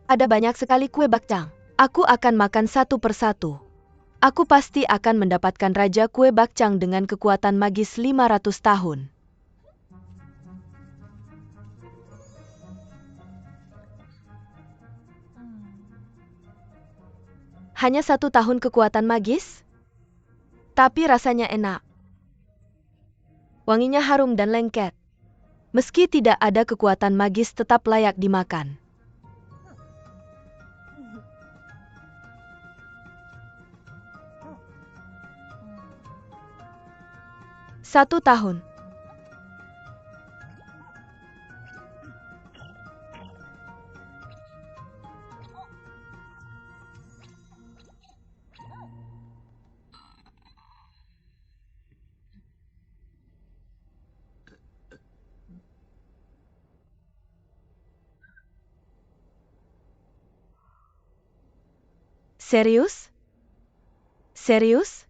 Ada banyak sekali kue bakcang. Aku akan makan satu persatu. Aku pasti akan mendapatkan Raja Kue Bakcang dengan kekuatan magis 500 tahun. Hanya 1 tahun kekuatan magis? Tapi rasanya enak. Wanginya harum dan lengket. Meski tidak ada kekuatan magis tetap layak dimakan. 1 tahun. Serius? Serius?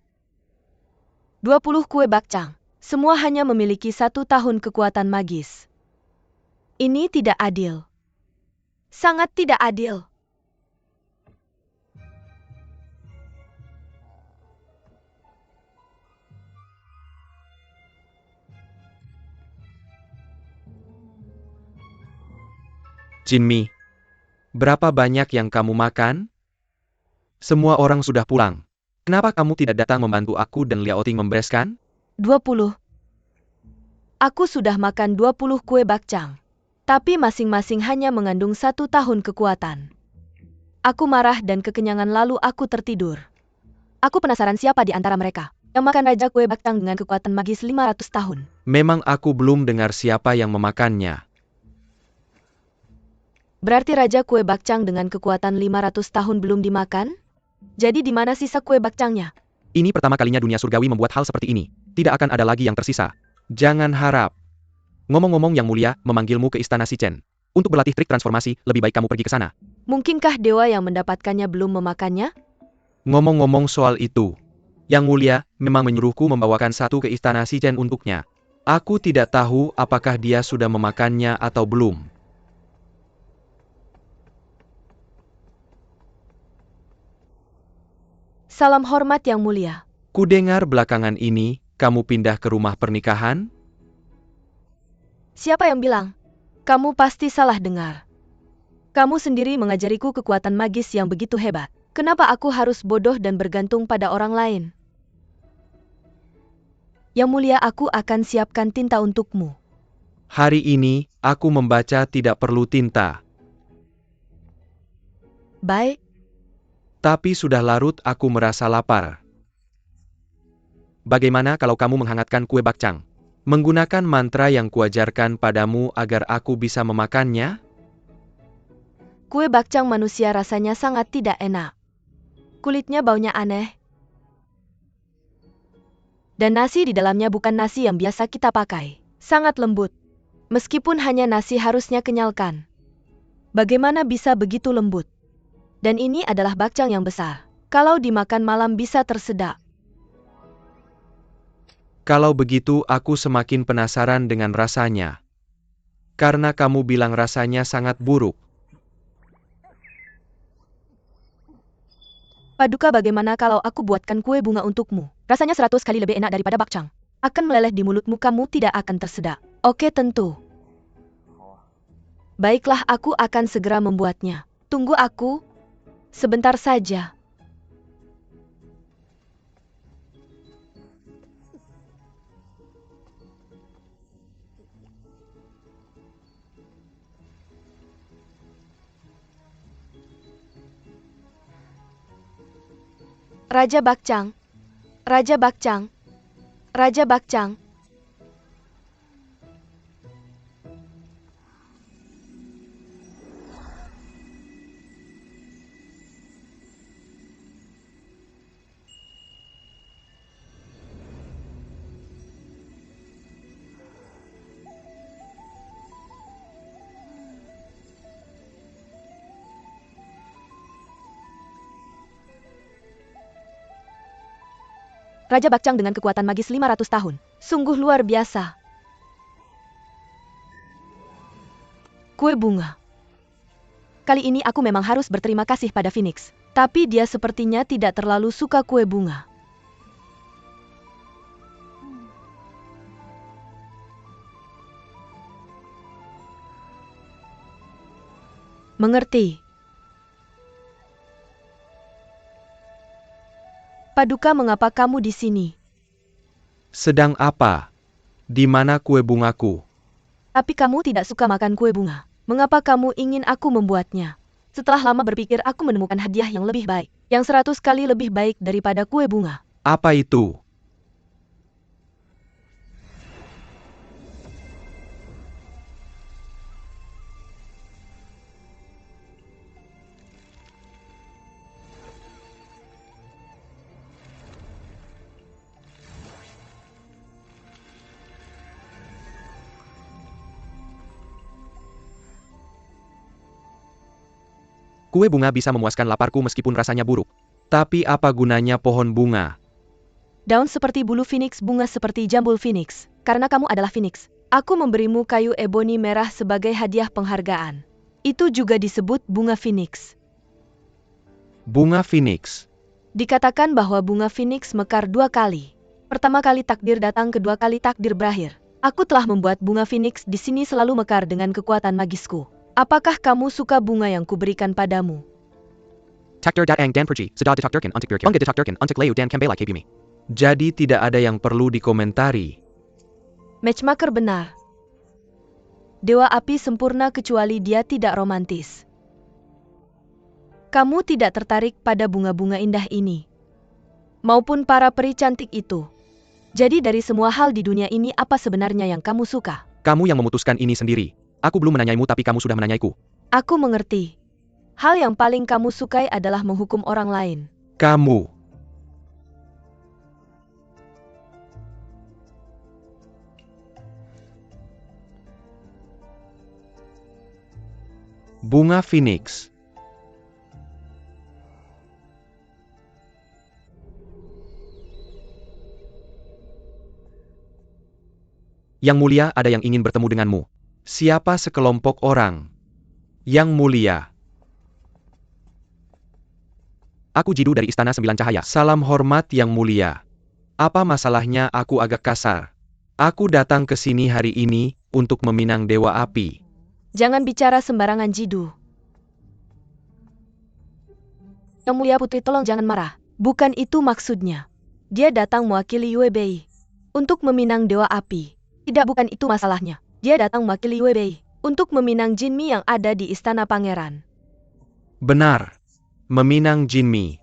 20 kue bakcang. Semua hanya memiliki 1 tahun kekuatan magis. Ini tidak adil. Sangat tidak adil. Jinmi, berapa banyak yang kamu makan? Semua orang sudah pulang. Kenapa kamu tidak datang membantu aku dan Liao Ting membereskan? 20. Aku sudah makan 20 kue bakcang. Tapi masing-masing hanya mengandung 1 tahun kekuatan. Aku marah dan kekenyangan lalu aku tertidur. Aku penasaran siapa di antara mereka yang makan Raja Kue Bakcang dengan kekuatan magis 500 tahun. Memang aku belum dengar siapa yang memakannya. Berarti Raja Kue Bakcang dengan kekuatan 500 tahun belum dimakan? Jadi di mana sisa kue bakcangnya? Ini pertama kalinya dunia surgawi membuat hal seperti ini. Tidak akan ada lagi yang tersisa. Jangan harap. Ngomong-ngomong Yang Mulia memanggilmu ke istana Shichen. Untuk berlatih trik transformasi, lebih baik kamu pergi ke sana. Mungkinkah dewa yang mendapatkannya belum memakannya? Ngomong-ngomong soal itu. Yang Mulia memang menyuruhku membawakan satu ke istana Shichen untuknya. Aku tidak tahu apakah dia sudah memakannya atau belum. Salam hormat Yang Mulia. Kudengar belakangan ini, kamu pindah ke rumah pernikahan? Siapa yang bilang? Kamu pasti salah dengar. Kamu sendiri mengajariku kekuatan magis yang begitu hebat. Kenapa aku harus bodoh dan bergantung pada orang lain? Yang Mulia, aku akan siapkan tinta untukmu. Hari ini, aku membaca tidak perlu tinta. Baik. Tapi sudah larut aku merasa lapar. Bagaimana kalau kamu menghangatkan kue bakcang? Menggunakan mantra yang kuajarkan padamu agar aku bisa memakannya? Kue bakcang manusia rasanya sangat tidak enak. Kulitnya baunya aneh. Dan nasi di dalamnya bukan nasi yang biasa kita pakai. Sangat lembut. Meskipun hanya nasi harusnya kenyalkan. Bagaimana bisa begitu lembut? Dan ini adalah bakcang yang besar. Kalau dimakan malam bisa tersedak. Kalau begitu aku semakin penasaran dengan rasanya. Karena kamu bilang rasanya sangat buruk. Paduka, bagaimana kalau aku buatkan kue bunga untukmu? Rasanya 100 kali lebih enak daripada bakcang. Akan meleleh di mulutmu, kamu tidak akan tersedak. Oke, tentu. Baiklah, aku akan segera membuatnya. Tunggu aku. Sebentar saja. Raja Bakcang. Raja Bakcang. Raja Bakcang. Raja Bakcang dengan kekuatan magis 500 tahun. Sungguh luar biasa. Kue bunga. Kali ini aku memang harus berterima kasih pada Phoenix. Tapi dia sepertinya tidak terlalu suka kue bunga. Mengerti. Paduka, mengapa kamu di sini? Sedang apa? Di mana kue bungaku? Tapi kamu tidak suka makan kue bunga. Mengapa kamu ingin aku membuatnya? Setelah lama berpikir, aku menemukan hadiah yang lebih baik. Yang 100 kali lebih baik daripada kue bunga. Apa itu? Kue bunga bisa memuaskan laparku meskipun rasanya buruk. Tapi apa gunanya pohon bunga? Daun seperti bulu Phoenix, bunga seperti jambul Phoenix. Karena kamu adalah Phoenix, aku memberimu kayu eboni merah sebagai hadiah penghargaan. Itu juga disebut bunga Phoenix. Bunga Phoenix. Dikatakan bahwa bunga Phoenix mekar 2 kali. Pertama kali takdir datang, kedua kali takdir berakhir. Aku telah membuat bunga Phoenix di sini selalu mekar dengan kekuatan magisku. Apakah kamu suka bunga yang kuberikan padamu? Takdir datang dan pergi, sudah ditakdirkan untuk berakhir. Enggak ditakdirkan untuk layu dan kembali ke bumi. Jadi tidak ada yang perlu dikomentari. Matchmaker benar. Dewa api sempurna kecuali dia tidak romantis. Kamu tidak tertarik pada bunga-bunga indah ini. Maupun para peri cantik itu. Jadi dari semua hal di dunia ini, apa sebenarnya yang kamu suka? Kamu yang memutuskan ini sendiri. Aku belum menanyaimu tapi kamu sudah menanyaiku. Aku mengerti. Hal yang paling kamu sukai adalah menghukum orang lain. Kamu. Bunga Phoenix. Yang mulia, ada yang ingin bertemu denganmu. Siapa sekelompok orang? Yang mulia. Aku Jidu dari Istana Sembilan Cahaya. Salam hormat yang mulia. Apa masalahnya aku agak kasar? Aku datang ke sini hari ini untuk meminang Dewa Api. Jangan bicara sembarangan, Jidu. Yang mulia putri, tolong jangan marah. Bukan itu maksudnya. Dia datang mewakili Yue Bei untuk meminang Dewa Api. Tidak, bukan itu masalahnya. Dia datang mewakili Yue Bei untuk meminang Jinmi yang ada di Istana Pangeran. Benar. Meminang Jinmi.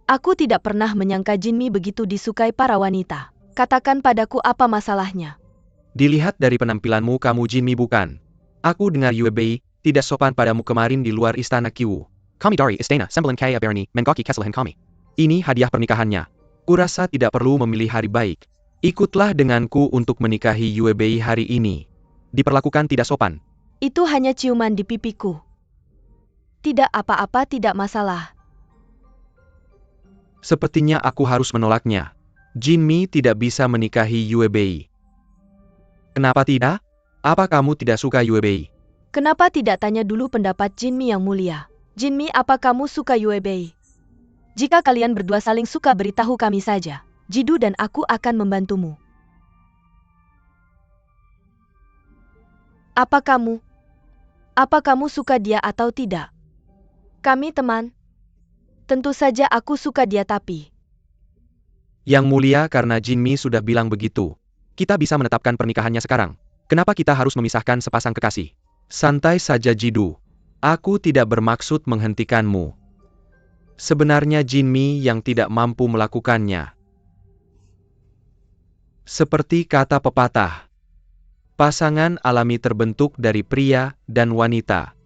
Aku tidak pernah menyangka Jinmi begitu disukai para wanita. Katakan padaku apa masalahnya. Dilihat dari penampilanmu, kamu Jinmi bukan? Aku dengar Yue Bei tidak sopan padamu kemarin di luar Istana Qiwu. Kami dari Istana Sembilan Cahaya Berni mengoki kesalahan kami. Ini hadiah pernikahannya. Kurasa tidak perlu memilih hari baik. Ikutlah denganku untuk menikahi Yue Bei hari ini. Diperlakukan tidak sopan. Itu hanya ciuman di pipiku. Tidak apa-apa, tidak masalah. Sepertinya aku harus menolaknya. Jinmi tidak bisa menikahi Yue Bei. Kenapa tidak? Apa kamu tidak suka Yue Bei? Kenapa tidak tanya dulu pendapat Jinmi yang mulia? Jinmi, apa kamu suka Yue Bei? Jika kalian berdua saling suka, beritahu kami saja. Jidu dan aku akan membantumu. Apa kamu suka dia atau tidak? Kami teman. Tentu saja aku suka dia, tapi... Yang mulia, karena Jinmi sudah bilang begitu. Kita bisa menetapkan pernikahannya sekarang. Kenapa kita harus memisahkan sepasang kekasih? Santai saja Jidu. Aku tidak bermaksud menghentikanmu. Sebenarnya Jinmi yang tidak mampu melakukannya. Seperti kata pepatah, pasangan alami terbentuk dari pria dan wanita.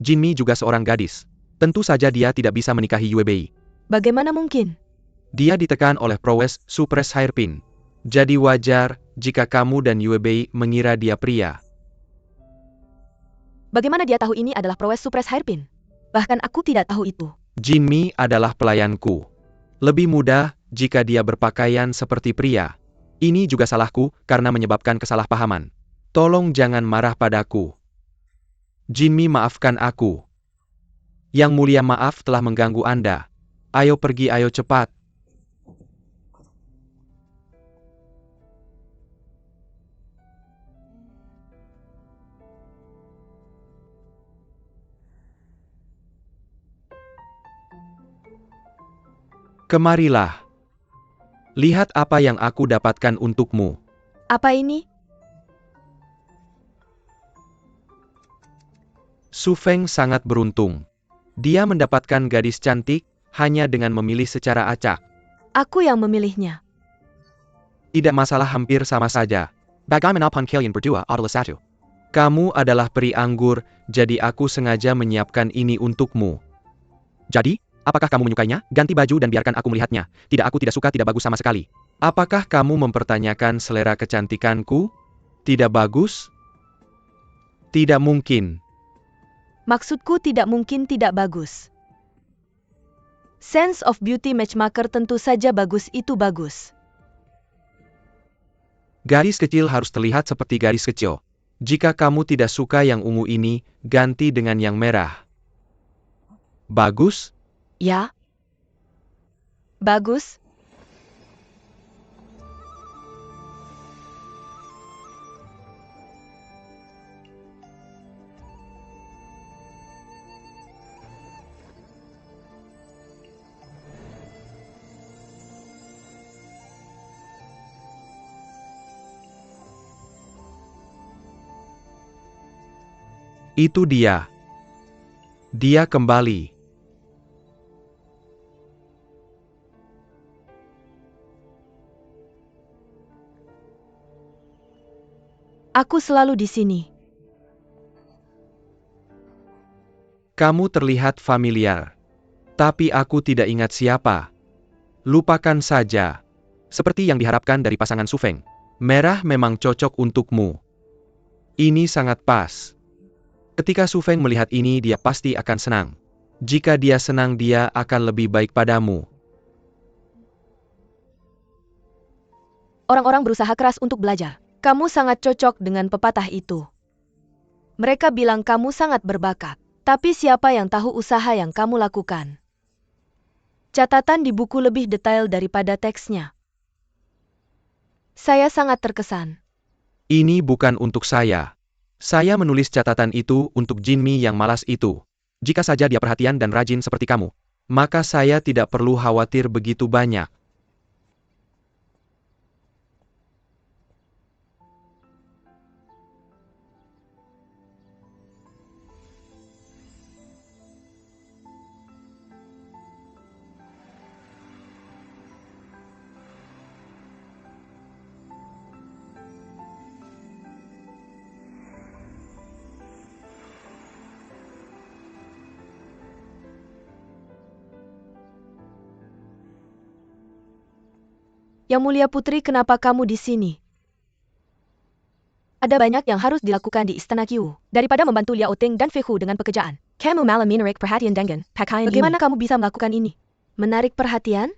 Jinmi juga seorang gadis. Tentu saja dia tidak bisa menikahi Yue Bei. Bagaimana mungkin? Dia ditekan oleh prowes Supres Hairpin. Jadi wajar jika kamu dan Yue Bei mengira dia pria. Bagaimana dia tahu ini adalah prowes supres hairpin? Bahkan aku tidak tahu itu. Jin Mi adalah pelayanku. Lebih mudah jika dia berpakaian seperti pria. Ini juga salahku karena menyebabkan kesalahpahaman. Tolong jangan marah padaku. Jin Mi, maafkan aku. Yang mulia, maaf telah mengganggu Anda. Ayo pergi, ayo cepat. Kemarilah. Lihat apa yang aku dapatkan untukmu. Apa ini? Su Feng sangat beruntung. Dia mendapatkan gadis cantik hanya dengan memilih secara acak. Aku yang memilihnya. Tidak masalah, hampir sama saja. Bagaimanapun kalian berdua adalah satu. Kamu adalah peri anggur, jadi aku sengaja menyiapkan ini untukmu. Jadi, apakah kamu menyukainya? Ganti baju dan biarkan aku melihatnya. Tidak, aku tidak suka, tidak bagus sama sekali. Apakah kamu mempertanyakan selera kecantikanku? Tidak bagus? Tidak mungkin. Maksudku tidak mungkin tidak bagus. Sense of beauty matchmaker tentu saja bagus, itu bagus. Garis kecil harus terlihat seperti garis kecil. Jika kamu tidak suka yang ungu ini, ganti dengan yang merah. Bagus? Ya. Bagus. Itu dia. Dia kembali. Aku selalu di sini. Kamu terlihat familiar. Tapi aku tidak ingat siapa. Lupakan saja. Seperti yang diharapkan dari pasangan Su Feng. Merah memang cocok untukmu. Ini sangat pas. Ketika Su Feng melihat ini, dia pasti akan senang. Jika dia senang, dia akan lebih baik padamu. Orang-orang berusaha keras untuk belajar. Kamu sangat cocok dengan pepatah itu. Mereka bilang kamu sangat berbakat. Tapi siapa yang tahu usaha yang kamu lakukan? Catatan di buku lebih detail daripada teksnya. Saya sangat terkesan. Ini bukan untuk saya. Saya menulis catatan itu untuk Jin Mi yang malas itu. Jika saja dia perhatian dan rajin seperti kamu, maka saya tidak perlu khawatir begitu banyak. Yang mulia putri, kenapa kamu di sini? Ada banyak yang harus dilakukan di Istana Qiwu, daripada membantu Liao Ting dan Fei Hu dengan pekerjaan. Kamu malah menarik perhatian dengan pakaian ini. Bagaimana kamu bisa melakukan ini? Menarik perhatian?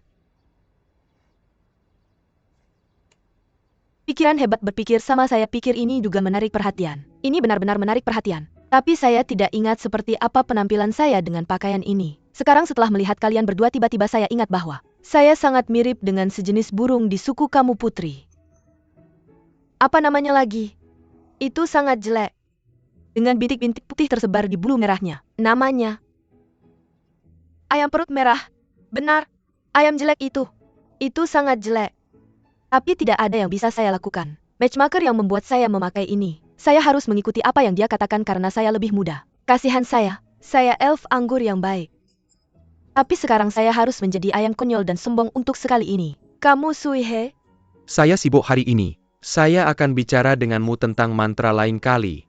Pikiran hebat berpikir sama, saya pikir ini juga menarik perhatian. Ini benar-benar menarik perhatian. Tapi saya tidak ingat seperti apa penampilan saya dengan pakaian ini. Sekarang setelah melihat kalian berdua, tiba-tiba saya ingat bahwa saya sangat mirip dengan sejenis burung di suku kamu putri. Apa namanya lagi? Itu sangat jelek. Dengan bintik-bintik putih tersebar di bulu merahnya. Namanya ayam perut merah. Benar, ayam jelek itu. Itu sangat jelek. Tapi tidak ada yang bisa saya lakukan. Matchmaker yang membuat saya memakai ini. Saya harus mengikuti apa yang dia katakan karena saya lebih muda. Kasihan saya elf anggur yang baik. Tapi sekarang saya harus menjadi ayam konyol dan sombong untuk sekali ini. Kamu Sui He? Saya sibuk hari ini. Saya akan bicara denganmu tentang mantra lain kali.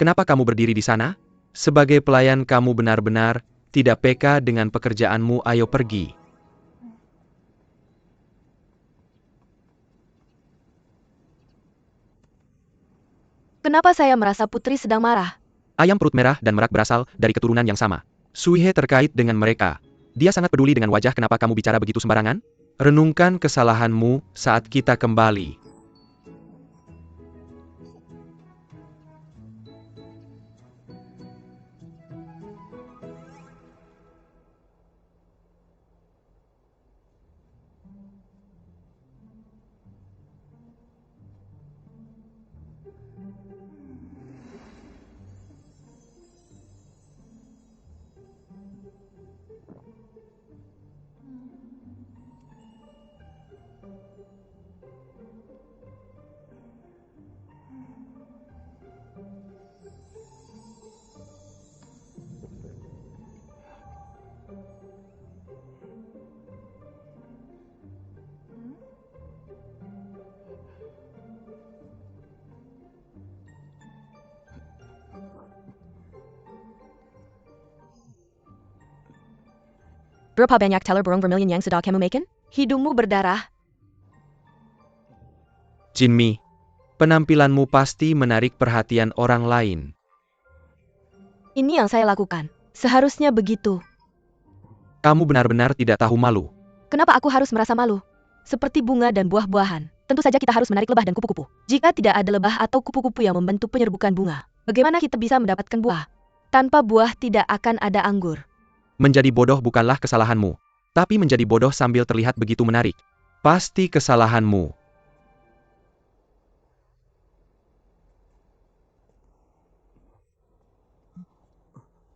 Kenapa kamu berdiri di sana? Sebagai pelayan kamu benar-benar tidak peka dengan pekerjaanmu, ayo pergi. Kenapa saya merasa putri sedang marah? Ayam perut merah dan merak berasal dari keturunan yang sama. Suihe terkait dengan mereka. Dia sangat peduli dengan wajah. Kenapa kamu bicara begitu sembarangan? Renungkan kesalahanmu saat kita kembali. Berapa banyak teller burung vermilion yang sedang kamu makan? Hidungmu berdarah. Jinmi, penampilanmu pasti menarik perhatian orang lain. Ini yang saya lakukan. Seharusnya begitu. Kamu benar-benar tidak tahu malu. Kenapa aku harus merasa malu? Seperti bunga dan buah-buahan. Tentu saja kita harus menarik lebah dan kupu-kupu. Jika tidak ada lebah atau kupu-kupu yang membantu penyerbukan bunga, bagaimana kita bisa mendapatkan buah? Tanpa buah tidak akan ada anggur. Menjadi bodoh bukanlah kesalahanmu, tapi menjadi bodoh sambil terlihat begitu menarik. Pasti kesalahanmu.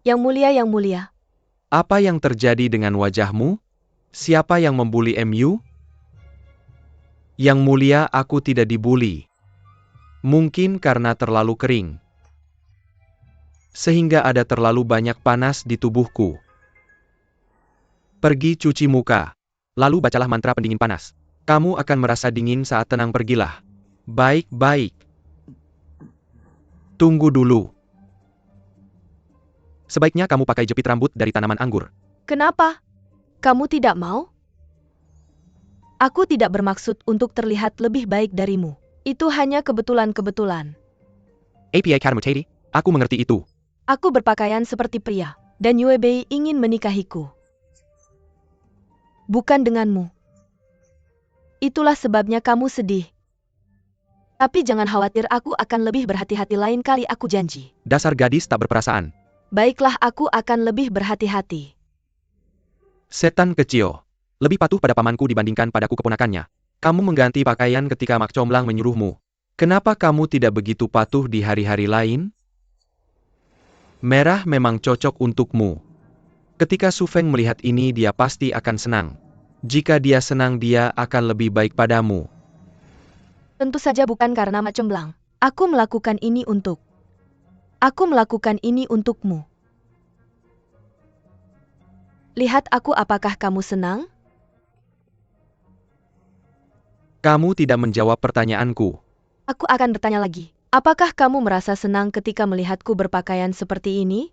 Yang mulia. Apa yang terjadi dengan wajahmu? Siapa yang membuli MU? Yang mulia, aku tidak dibuli. Mungkin karena terlalu kering. Sehingga ada terlalu banyak panas di tubuhku. Pergi cuci muka. Lalu bacalah mantra pendingin panas. Kamu akan merasa dingin saat tenang. Pergilah. Baik-baik. Tunggu dulu. Sebaiknya kamu pakai jepit rambut dari tanaman anggur. Kenapa? Kamu tidak mau? Aku tidak bermaksud untuk terlihat lebih baik darimu. Itu hanya kebetulan-kebetulan. APA Katamutati, aku mengerti itu. Aku berpakaian seperti pria, dan Yuebei ingin menikahiku. Bukan denganmu. Itulah sebabnya kamu sedih. Tapi jangan khawatir, aku akan lebih berhati-hati lain kali, aku janji. Dasar gadis tak berperasaan. Baiklah, aku akan lebih berhati-hati. Setan kecil. Lebih patuh pada pamanku dibandingkan padaku keponakannya. Kamu mengganti pakaian ketika Mak Comblang menyuruhmu. Kenapa kamu tidak begitu patuh di hari-hari lain? Merah memang cocok untukmu. Ketika Su Feng melihat ini, dia pasti akan senang. Jika dia senang, dia akan lebih baik padamu. Tentu saja bukan karena Mak Comblang. Aku melakukan ini untukmu. Lihat aku, apakah kamu senang? Kamu tidak menjawab pertanyaanku. Aku akan bertanya lagi. Apakah kamu merasa senang ketika melihatku berpakaian seperti ini?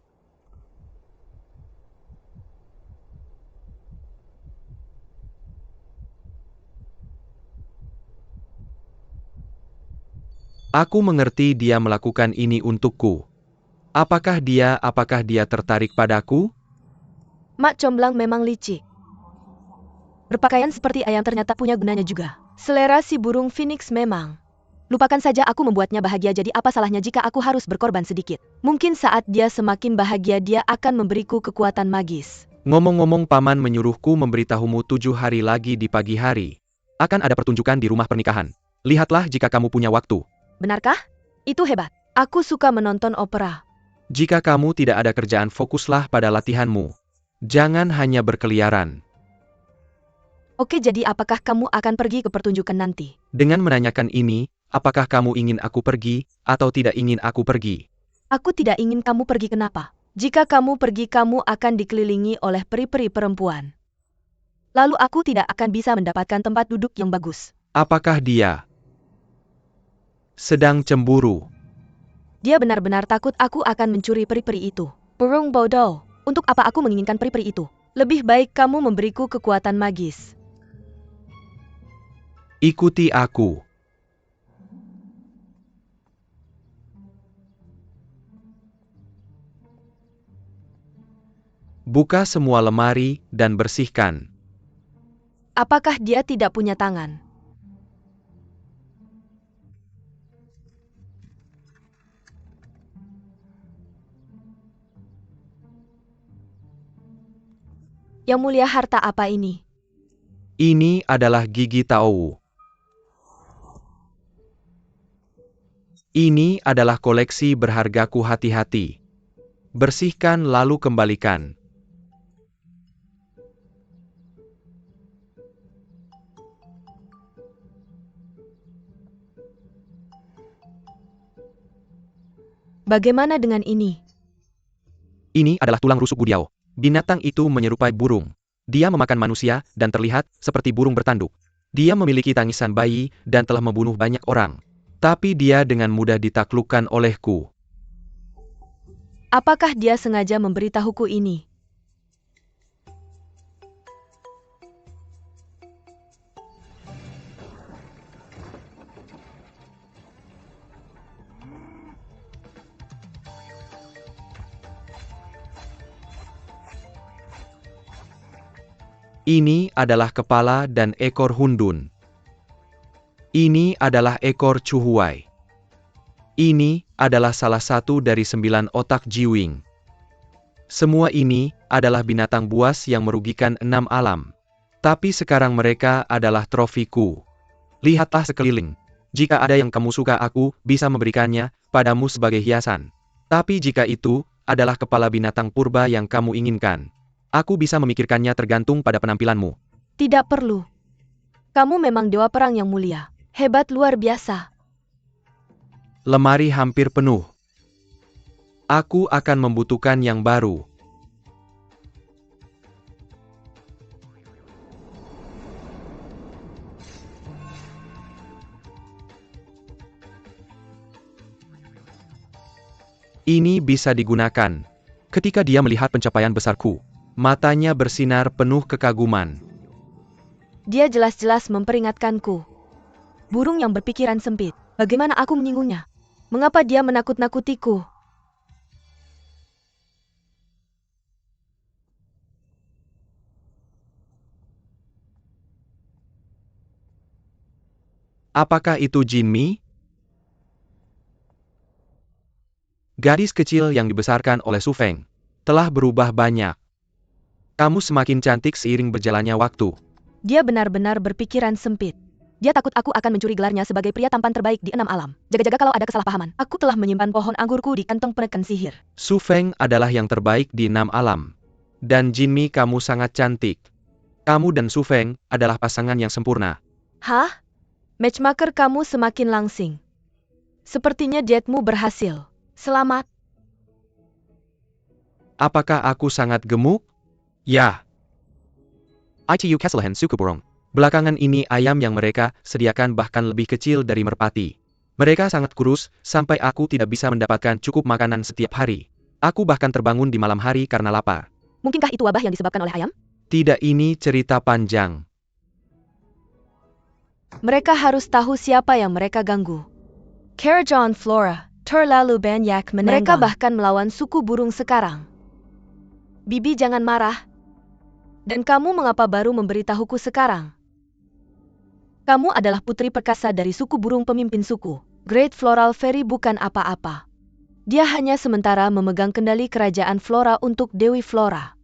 Aku mengerti dia melakukan ini untukku. Apakah dia tertarik padaku? Mak Comblang memang licik. Berpakaian seperti ayam ternyata punya gunanya juga. Selera si burung phoenix memang. Lupakan saja, aku membuatnya bahagia, jadi apa salahnya jika aku harus berkorban sedikit? Mungkin saat dia semakin bahagia, dia akan memberiku kekuatan magis. Ngomong-ngomong, paman menyuruhku memberitahumu 7 hari lagi di pagi hari. Akan ada pertunjukan di rumah pernikahan. Lihatlah jika kamu punya waktu. Benarkah? Itu hebat. Aku suka menonton opera. Jika kamu tidak ada kerjaan, fokuslah pada latihanmu. Jangan hanya berkeliaran. Oke, jadi apakah kamu akan pergi ke pertunjukan nanti? Dengan menanyakan ini, apakah kamu ingin aku pergi, atau tidak ingin aku pergi? Aku tidak ingin kamu pergi. Kenapa? Jika kamu pergi, kamu akan dikelilingi oleh peri-peri perempuan. Lalu aku tidak akan bisa mendapatkan tempat duduk yang bagus. Apakah dia sedang cemburu? Dia benar-benar takut aku akan mencuri peri-peri itu. Burung bodoh. Untuk apa aku menginginkan peri-peri itu? Lebih baik kamu memberiku kekuatan magis. Ikuti aku. Buka semua lemari dan bersihkan. Apakah dia tidak punya tangan? Yang mulia, harta apa ini? Ini adalah gigi Taowu. Ini adalah koleksi berhargaku, hati-hati. Bersihkan lalu kembalikan. Bagaimana dengan ini? Ini adalah tulang rusuk Gudiao. Binatang itu menyerupai burung. Dia memakan manusia dan terlihat seperti burung bertanduk. Dia memiliki tangisan bayi dan telah membunuh banyak orang. Tapi dia dengan mudah ditaklukkan olehku. Apakah dia sengaja memberitahuku ini? Ini adalah kepala dan ekor Hundun. Ini adalah ekor Chuhuai. Ini adalah salah satu dari 9 otak Jiwing. Semua ini adalah binatang buas yang merugikan 6 alam. Tapi sekarang mereka adalah trofiku. Lihatlah sekeliling. Jika ada yang kamu suka, aku bisa memberikannya padamu sebagai hiasan. Tapi jika itu adalah kepala binatang purba yang kamu inginkan, aku bisa memikirkannya tergantung pada penampilanmu. Tidak perlu. Kamu memang dewa perang yang mulia. Hebat luar biasa. Lemari hampir penuh. Aku akan membutuhkan yang baru. Ini bisa digunakan. Ketika dia melihat pencapaian besarku, matanya bersinar penuh kekaguman. Dia jelas-jelas memperingatkanku. Burung yang berpikiran sempit. Bagaimana aku menyinggungnya? Mengapa dia menakut-nakutiku? Apakah itu Jinmi? Gadis kecil yang dibesarkan oleh Su Feng telah berubah banyak. Kamu semakin cantik seiring berjalannya waktu. Dia benar-benar berpikiran sempit. Dia takut aku akan mencuri gelarnya sebagai pria tampan terbaik di 6 alam. Jaga-jaga kalau ada kesalahpahaman. Aku telah menyimpan pohon anggurku di kantong penekan sihir. Su Feng adalah yang terbaik di 6 alam. Dan Jinmi, kamu sangat cantik. Kamu dan Su Feng adalah pasangan yang sempurna. Hah? Matchmaker kamu semakin langsing. Sepertinya dietmu berhasil. Selamat. Apakah aku sangat gemuk? Ya. ITU Kesalahan suku burung. Belakangan ini ayam yang mereka sediakan bahkan lebih kecil dari merpati. Mereka sangat kurus, sampai aku tidak bisa mendapatkan cukup makanan setiap hari. Aku bahkan terbangun di malam hari karena lapar. Mungkinkah itu wabah yang disebabkan oleh ayam? Tidak, ini cerita panjang. Mereka harus tahu siapa yang mereka ganggu. Karajan Flora, terlalu banyak menenggang. Mereka bahkan melawan suku burung sekarang. Bibi, jangan marah. Dan kamu mengapa baru memberitahuku sekarang? Kamu adalah putri perkasa dari suku burung pemimpin suku. Great Floral Fairy bukan apa-apa. Dia hanya sementara memegang kendali kerajaan Flora untuk Dewi Flora.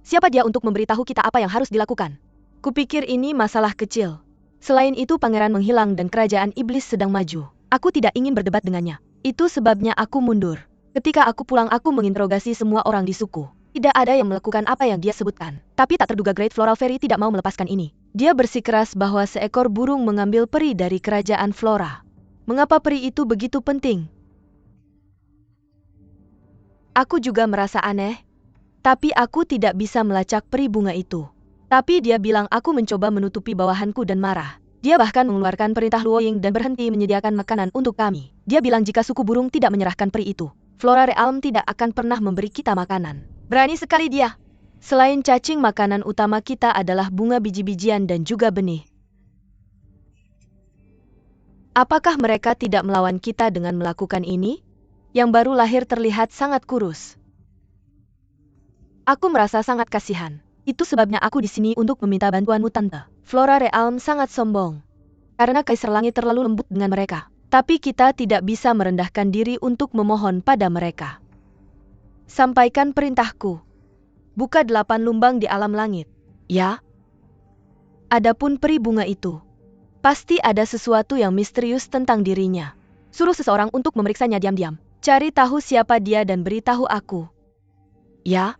Siapa dia untuk memberitahu kita apa yang harus dilakukan? Kupikir ini masalah kecil. Selain itu, pangeran menghilang dan kerajaan iblis sedang maju. Aku tidak ingin berdebat dengannya. Itu sebabnya aku mundur. Ketika aku pulang, aku menginterogasi semua orang di suku. Tidak ada yang melakukan apa yang dia sebutkan. Tapi tak terduga Great Floral Fairy tidak mau melepaskan ini. Dia bersikeras bahwa seekor burung mengambil peri dari kerajaan Flora. Mengapa peri itu begitu penting? Aku juga merasa aneh. Tapi aku tidak bisa melacak peri bunga itu. Tapi dia bilang aku mencoba menutupi bawahanku dan marah. Dia bahkan mengeluarkan perintah Luoying dan berhenti menyediakan makanan untuk kami. Dia bilang jika suku burung tidak menyerahkan peri itu, Flora Realm tidak akan pernah memberi kita makanan. Berani sekali dia. Selain cacing, makanan utama kita adalah bunga, biji-bijian dan juga benih. Apakah mereka tidak melawan kita dengan melakukan ini? Yang baru lahir terlihat sangat kurus. Aku merasa sangat kasihan. Itu sebabnya aku di sini untuk meminta bantuanmu, Tante. Flora Realm sangat sombong. Karena Kaisar Langit terlalu lembut dengan mereka. Tapi kita tidak bisa merendahkan diri untuk memohon pada mereka. Sampaikan perintahku. Buka 8 lubang di alam langit. Ya? Adapun peri bunga itu. Pasti ada sesuatu yang misterius tentang dirinya. Suruh seseorang untuk memeriksanya diam-diam. Cari tahu siapa dia dan beritahu aku. Ya?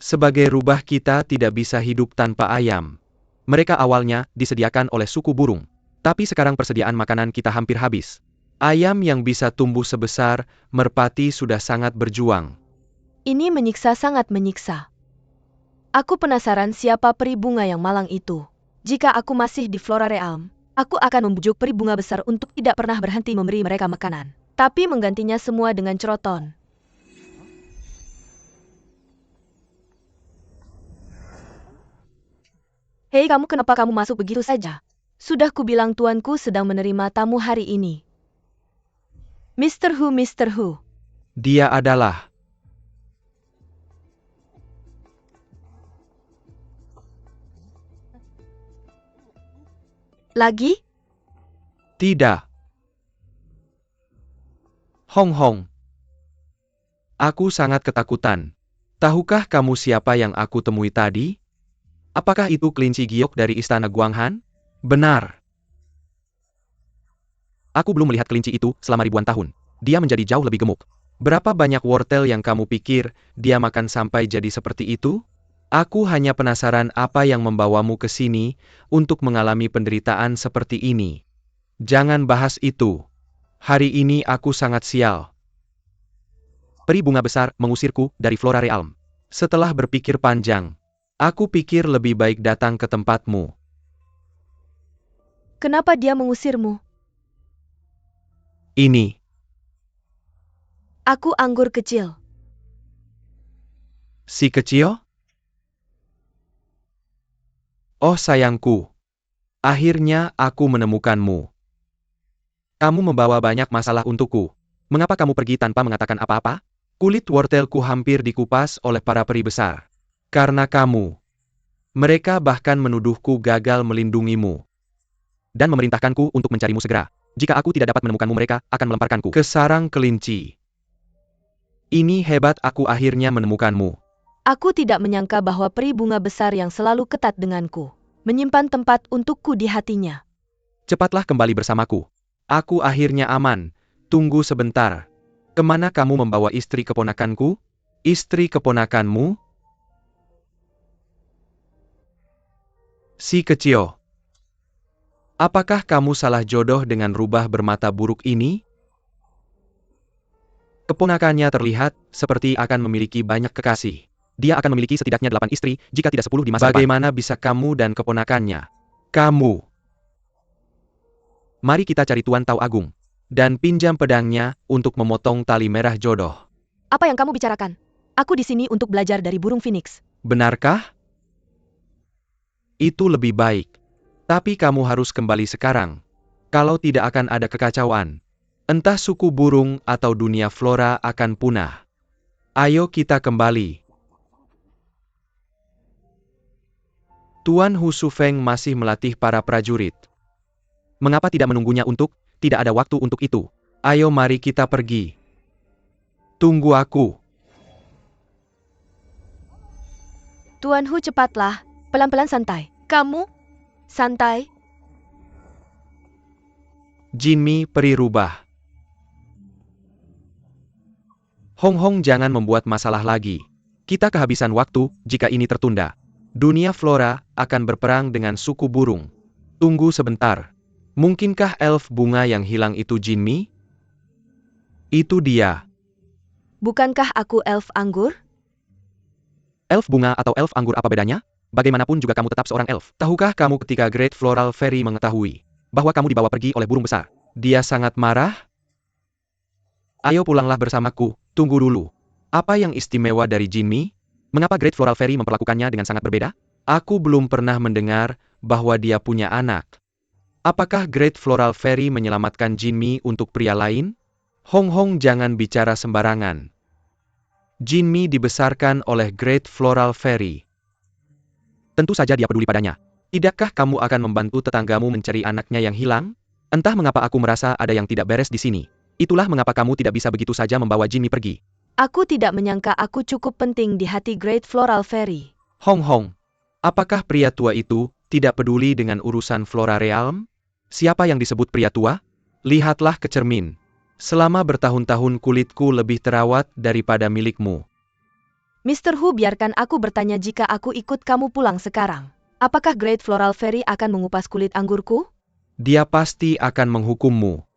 Sebagai rubah kita tidak bisa hidup tanpa ayam. Mereka awalnya disediakan oleh suku burung. Tapi sekarang persediaan makanan kita hampir habis. Ayam yang bisa tumbuh sebesar merpati sudah sangat berjuang. Ini menyiksa, sangat menyiksa. Aku penasaran siapa peri bunga yang malang itu. Jika aku masih di Flora Realm, aku akan membujuk peri bunga besar untuk tidak pernah berhenti memberi mereka makanan. Tapi menggantinya semua dengan ceroton. Hei kamu, kenapa kamu masuk begitu saja? Sudah kubilang tuanku sedang menerima tamu hari ini. Mr. Hu, Mr. Hu. Dia adalah... Lagi? Tidak. Hong Hong. Aku sangat ketakutan. Tahukah kamu siapa yang aku temui tadi? Apakah itu kelinci giok dari istana Guanghan? Benar. Aku belum melihat kelinci itu selama ribuan tahun. Dia menjadi jauh lebih gemuk. Berapa banyak wortel yang kamu pikir dia makan sampai jadi seperti itu? Aku hanya penasaran apa yang membawamu ke sini untuk mengalami penderitaan seperti ini. Jangan bahas itu. Hari ini aku sangat sial. Peri bunga besar mengusirku dari Flora Realm. Setelah berpikir panjang, aku pikir lebih baik datang ke tempatmu. Kenapa dia mengusirmu? Ini. Aku anggur kecil. Si kecil? Oh sayangku. Akhirnya aku menemukanmu. Kamu membawa banyak masalah untukku. Mengapa kamu pergi tanpa mengatakan apa-apa? Kulit wortelku hampir dikupas oleh para peri besar. Karena kamu. Mereka bahkan menuduhku gagal melindungimu. Dan memerintahkanku untuk mencarimu segera. Jika aku tidak dapat menemukanmu, mereka akan melemparkanku ke sarang kelinci. Ini hebat, aku akhirnya menemukanmu. Aku tidak menyangka bahwa peri bunga besar yang selalu ketat denganku, menyimpan tempat untukku di hatinya. Cepatlah kembali bersamaku. Aku akhirnya aman. Tunggu sebentar. Kemana kamu membawa istri keponakanku? Istri keponakanmu? Si kecil. Apakah kamu salah jodoh dengan rubah bermata buruk ini? Keponakannya terlihat seperti akan memiliki banyak kekasih. Dia akan memiliki setidaknya 8 istri, jika tidak 10 di masa depan. Bagaimana bisa kamu dan keponakannya? Kamu. Mari kita cari Tuan Tau Agung. Dan pinjam pedangnya untuk memotong tali merah jodoh. Apa yang kamu bicarakan? Aku di sini untuk belajar dari burung Phoenix. Benarkah? Itu lebih baik. Tapi kamu harus kembali sekarang. Kalau tidak akan ada kekacauan. Entah suku burung atau dunia flora akan punah. Ayo kita kembali. Tuan Hu Sufeng masih melatih para prajurit. Mengapa tidak menunggunya untuk, tidak ada waktu untuk itu. Ayo mari kita pergi. Tunggu aku. Tuan Hu, cepatlah. Pelan-pelan, santai. Kamu? Santai. Jinmi, peri rubah. Hong Hong, jangan membuat masalah lagi. Kita kehabisan waktu jika ini tertunda. Dunia flora akan berperang dengan suku burung. Tunggu sebentar. Mungkinkah elf bunga yang hilang itu Jinmi? Itu dia. Bukankah aku elf anggur? Elf bunga atau elf anggur, apa bedanya? Bagaimanapun juga kamu tetap seorang elf. Tahukah kamu ketika Great Floral Fairy mengetahui bahwa kamu dibawa pergi oleh burung besar? Dia sangat marah? Ayo pulanglah bersamaku. Tunggu dulu. Apa yang istimewa dari Jinmi? Mengapa Great Floral Fairy memperlakukannya dengan sangat berbeda? Aku belum pernah mendengar bahwa dia punya anak. Apakah Great Floral Fairy menyelamatkan Jinmi untuk pria lain? Hong Hong, jangan bicara sembarangan. Jinmi dibesarkan oleh Great Floral Fairy. Tentu saja dia peduli padanya. Tidakkah kamu akan membantu tetanggamu mencari anaknya yang hilang? Entah mengapa aku merasa ada yang tidak beres di sini. Itulah mengapa kamu tidak bisa begitu saja membawa Jinmi pergi. Aku tidak menyangka aku cukup penting di hati Great Floral Fairy. Hong Hong, apakah pria tua itu tidak peduli dengan urusan Flora Realm? Siapa yang disebut pria tua? Lihatlah ke cermin. Selama bertahun-tahun kulitku lebih terawat daripada milikmu. Mr. Hu, biarkan aku bertanya, jika aku ikut kamu pulang sekarang, apakah Great Floral Fairy akan mengupas kulit anggurku? Dia pasti akan menghukummu.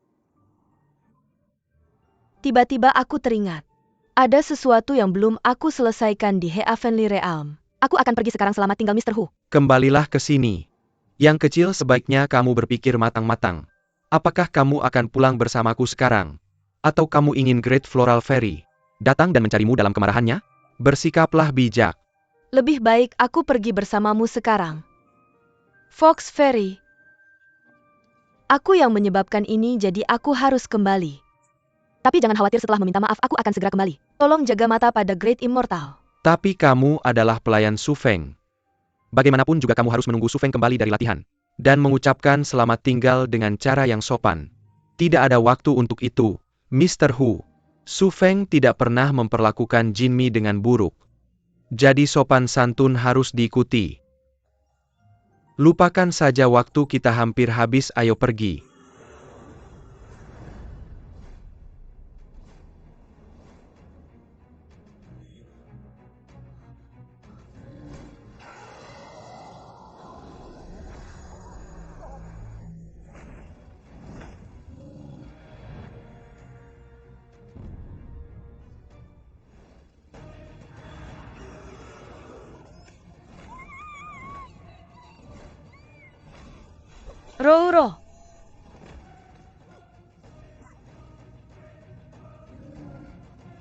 Tiba-tiba aku teringat. Ada sesuatu yang belum aku selesaikan di Heavenly Realm. Aku akan pergi sekarang, selamat tinggal Mr. Hu. Kembalilah ke sini. Yang kecil, sebaiknya kamu berpikir matang-matang. Apakah kamu akan pulang bersamaku sekarang? Atau kamu ingin Great Floral Fairy datang dan mencarimu dalam kemarahannya? Bersikaplah bijak. Lebih baik aku pergi bersamamu sekarang. Fox Fairy. Aku yang menyebabkan ini, jadi aku harus kembali. Tapi jangan khawatir, setelah meminta maaf aku akan segera kembali. Tolong jaga mata pada Great Immortal. Tapi kamu adalah pelayan Su Feng. Bagaimanapun juga kamu harus menunggu Su Feng kembali dari latihan. Dan mengucapkan selamat tinggal dengan cara yang sopan. Tidak ada waktu untuk itu, Mr. Hu. Su Feng tidak pernah memperlakukan Jinmi dengan buruk. Jadi sopan santun harus diikuti. Lupakan saja waktu kita hampir habis, ayo pergi. Rouro.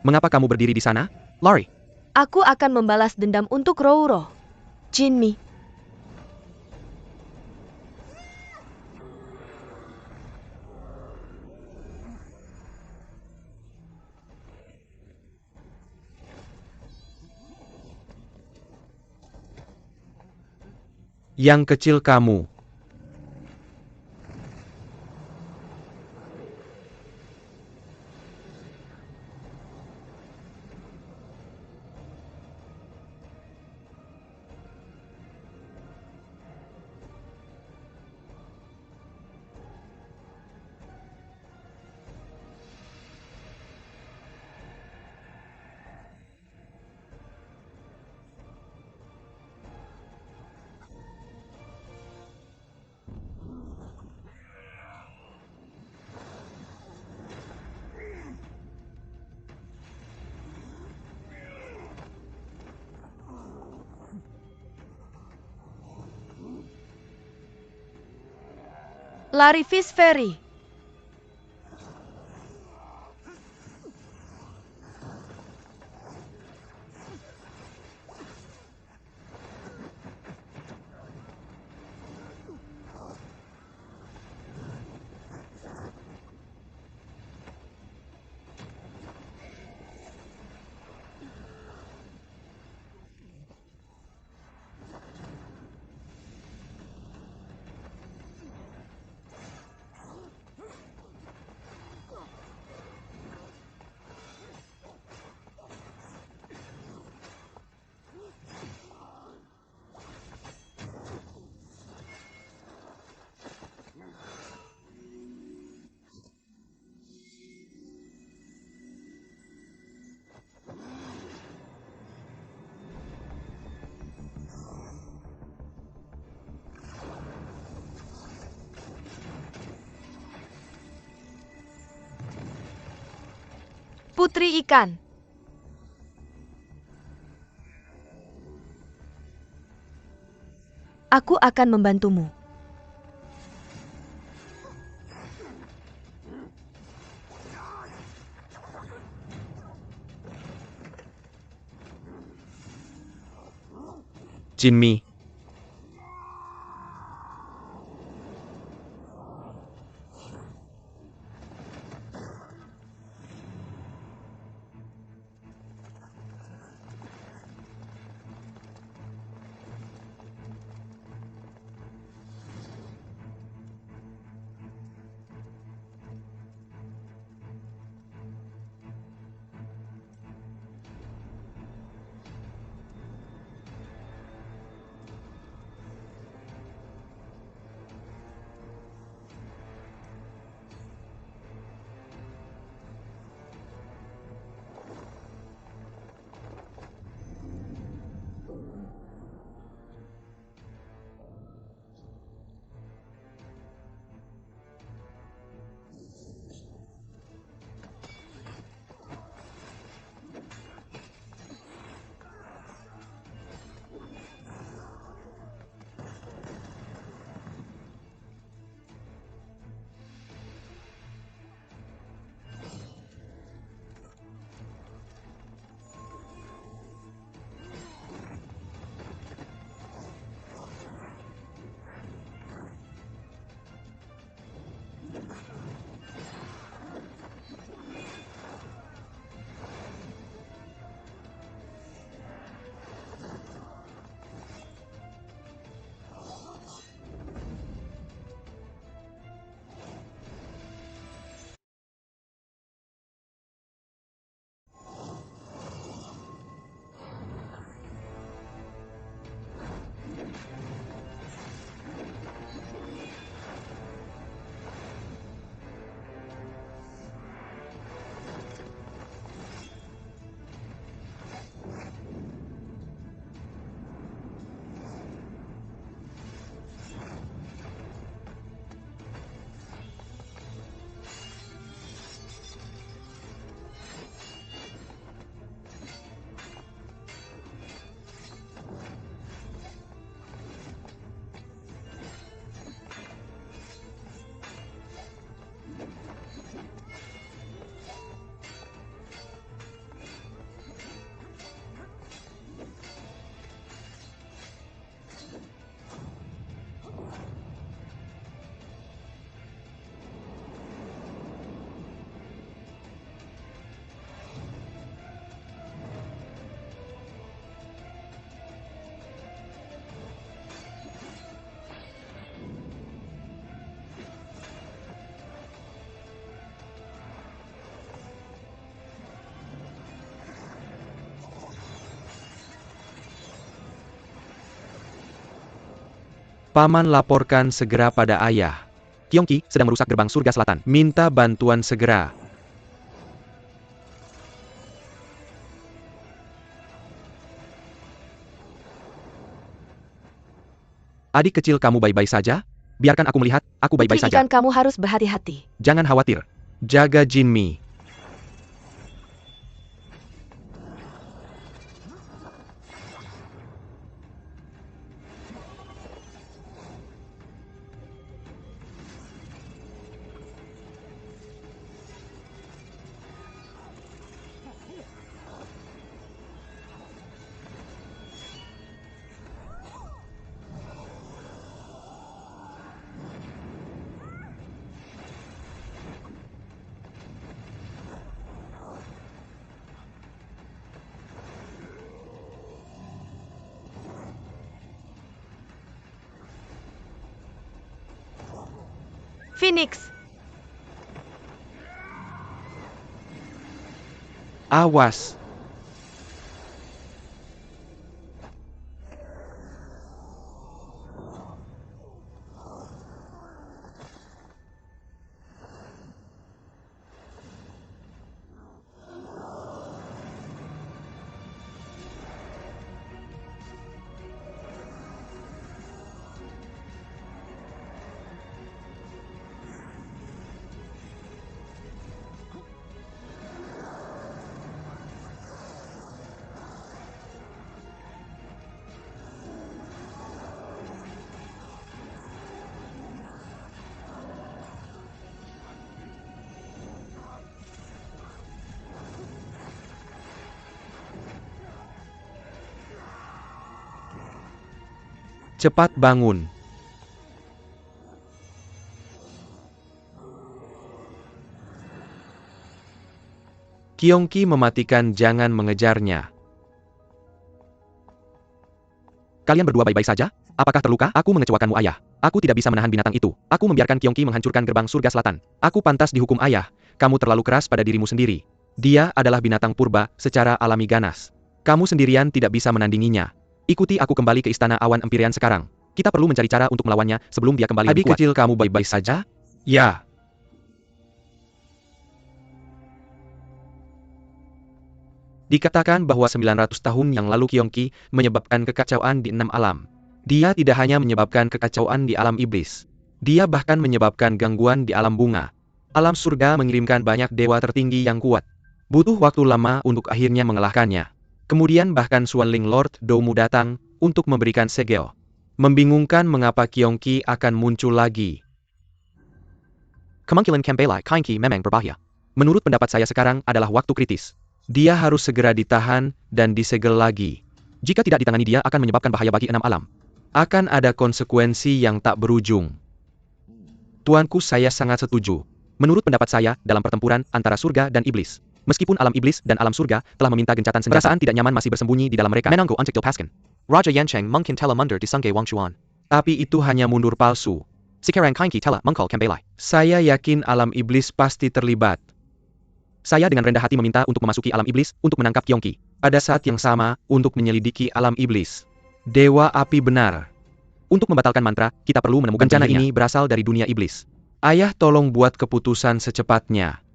Mengapa kamu berdiri di sana, Lari? Aku akan membalas dendam untuk Rouro. Jinmi. Yang kecil kamu. Larivis Fairy. Putri Ikan. Aku akan membantumu. Jinmi. Paman laporkan segera pada ayah. Kyongki sedang merusak gerbang surga selatan. Minta bantuan segera. Adik kecil kamu baik-baik saja? Biarkan aku melihat, aku baik-baik Putri saja. ikan kamu harus berhati-hati. Jangan khawatir. Jaga Jinmi. Phoenix, Awas. Cepat bangun. Kyongki mematikan jangan mengejarnya. Kalian berdua baik-baik saja? Apakah terluka? Aku mengecewakanmu ayah. Aku tidak bisa menahan binatang itu. Aku membiarkan Kyongki menghancurkan gerbang surga selatan. Aku pantas dihukum ayah. Kamu terlalu keras pada dirimu sendiri. Dia adalah binatang purba secara alami ganas. Kamu sendirian tidak bisa menandinginya. Ikuti aku kembali ke istana awan Empyrean sekarang. Kita perlu mencari cara untuk melawannya sebelum dia kembali lebih kuat. Adik kecil kamu baik-baik saja? Ya. Dikatakan bahwa 900 tahun yang lalu Kyongki menyebabkan kekacauan di 6 alam. Dia tidak hanya menyebabkan kekacauan di alam iblis. Dia bahkan menyebabkan gangguan di alam bunga. Alam surga mengirimkan banyak dewa tertinggi yang kuat. Butuh waktu lama untuk akhirnya mengalahkannya. Kemudian bahkan Suanling Lord Doumu datang untuk memberikan segel. Membingungkan mengapa Kyongki akan muncul lagi. Kemungkinan Kambela Kainki memang berbahaya. Menurut pendapat saya sekarang adalah waktu kritis. Dia harus segera ditahan dan disegel lagi. Jika tidak ditangani dia akan menyebabkan bahaya bagi 6 alam. Akan ada konsekuensi yang tak berujung. Tuanku, saya sangat setuju. Menurut pendapat saya, dalam pertempuran antara surga dan iblis. Meskipun alam iblis dan alam surga telah meminta gencatan senjata, perasaan tidak nyaman masih bersembunyi di dalam mereka. Menanggo untuk dilpaskan. Raja Yancheng mungkin telah mundur di Sunggai Wangchuan. Tapi itu hanya mundur palsu. Sekarang Kainki telah mengkol Kambelai. Saya yakin alam iblis pasti terlibat. Saya dengan rendah hati meminta untuk memasuki alam iblis, untuk menangkap Kyongki. Pada saat yang sama, untuk menyelidiki alam iblis. Dewa api benar. Untuk membatalkan mantra, kita perlu menemukan bencana ini berasal dari dunia iblis. Ayah tolong buat keputusan secepatnya.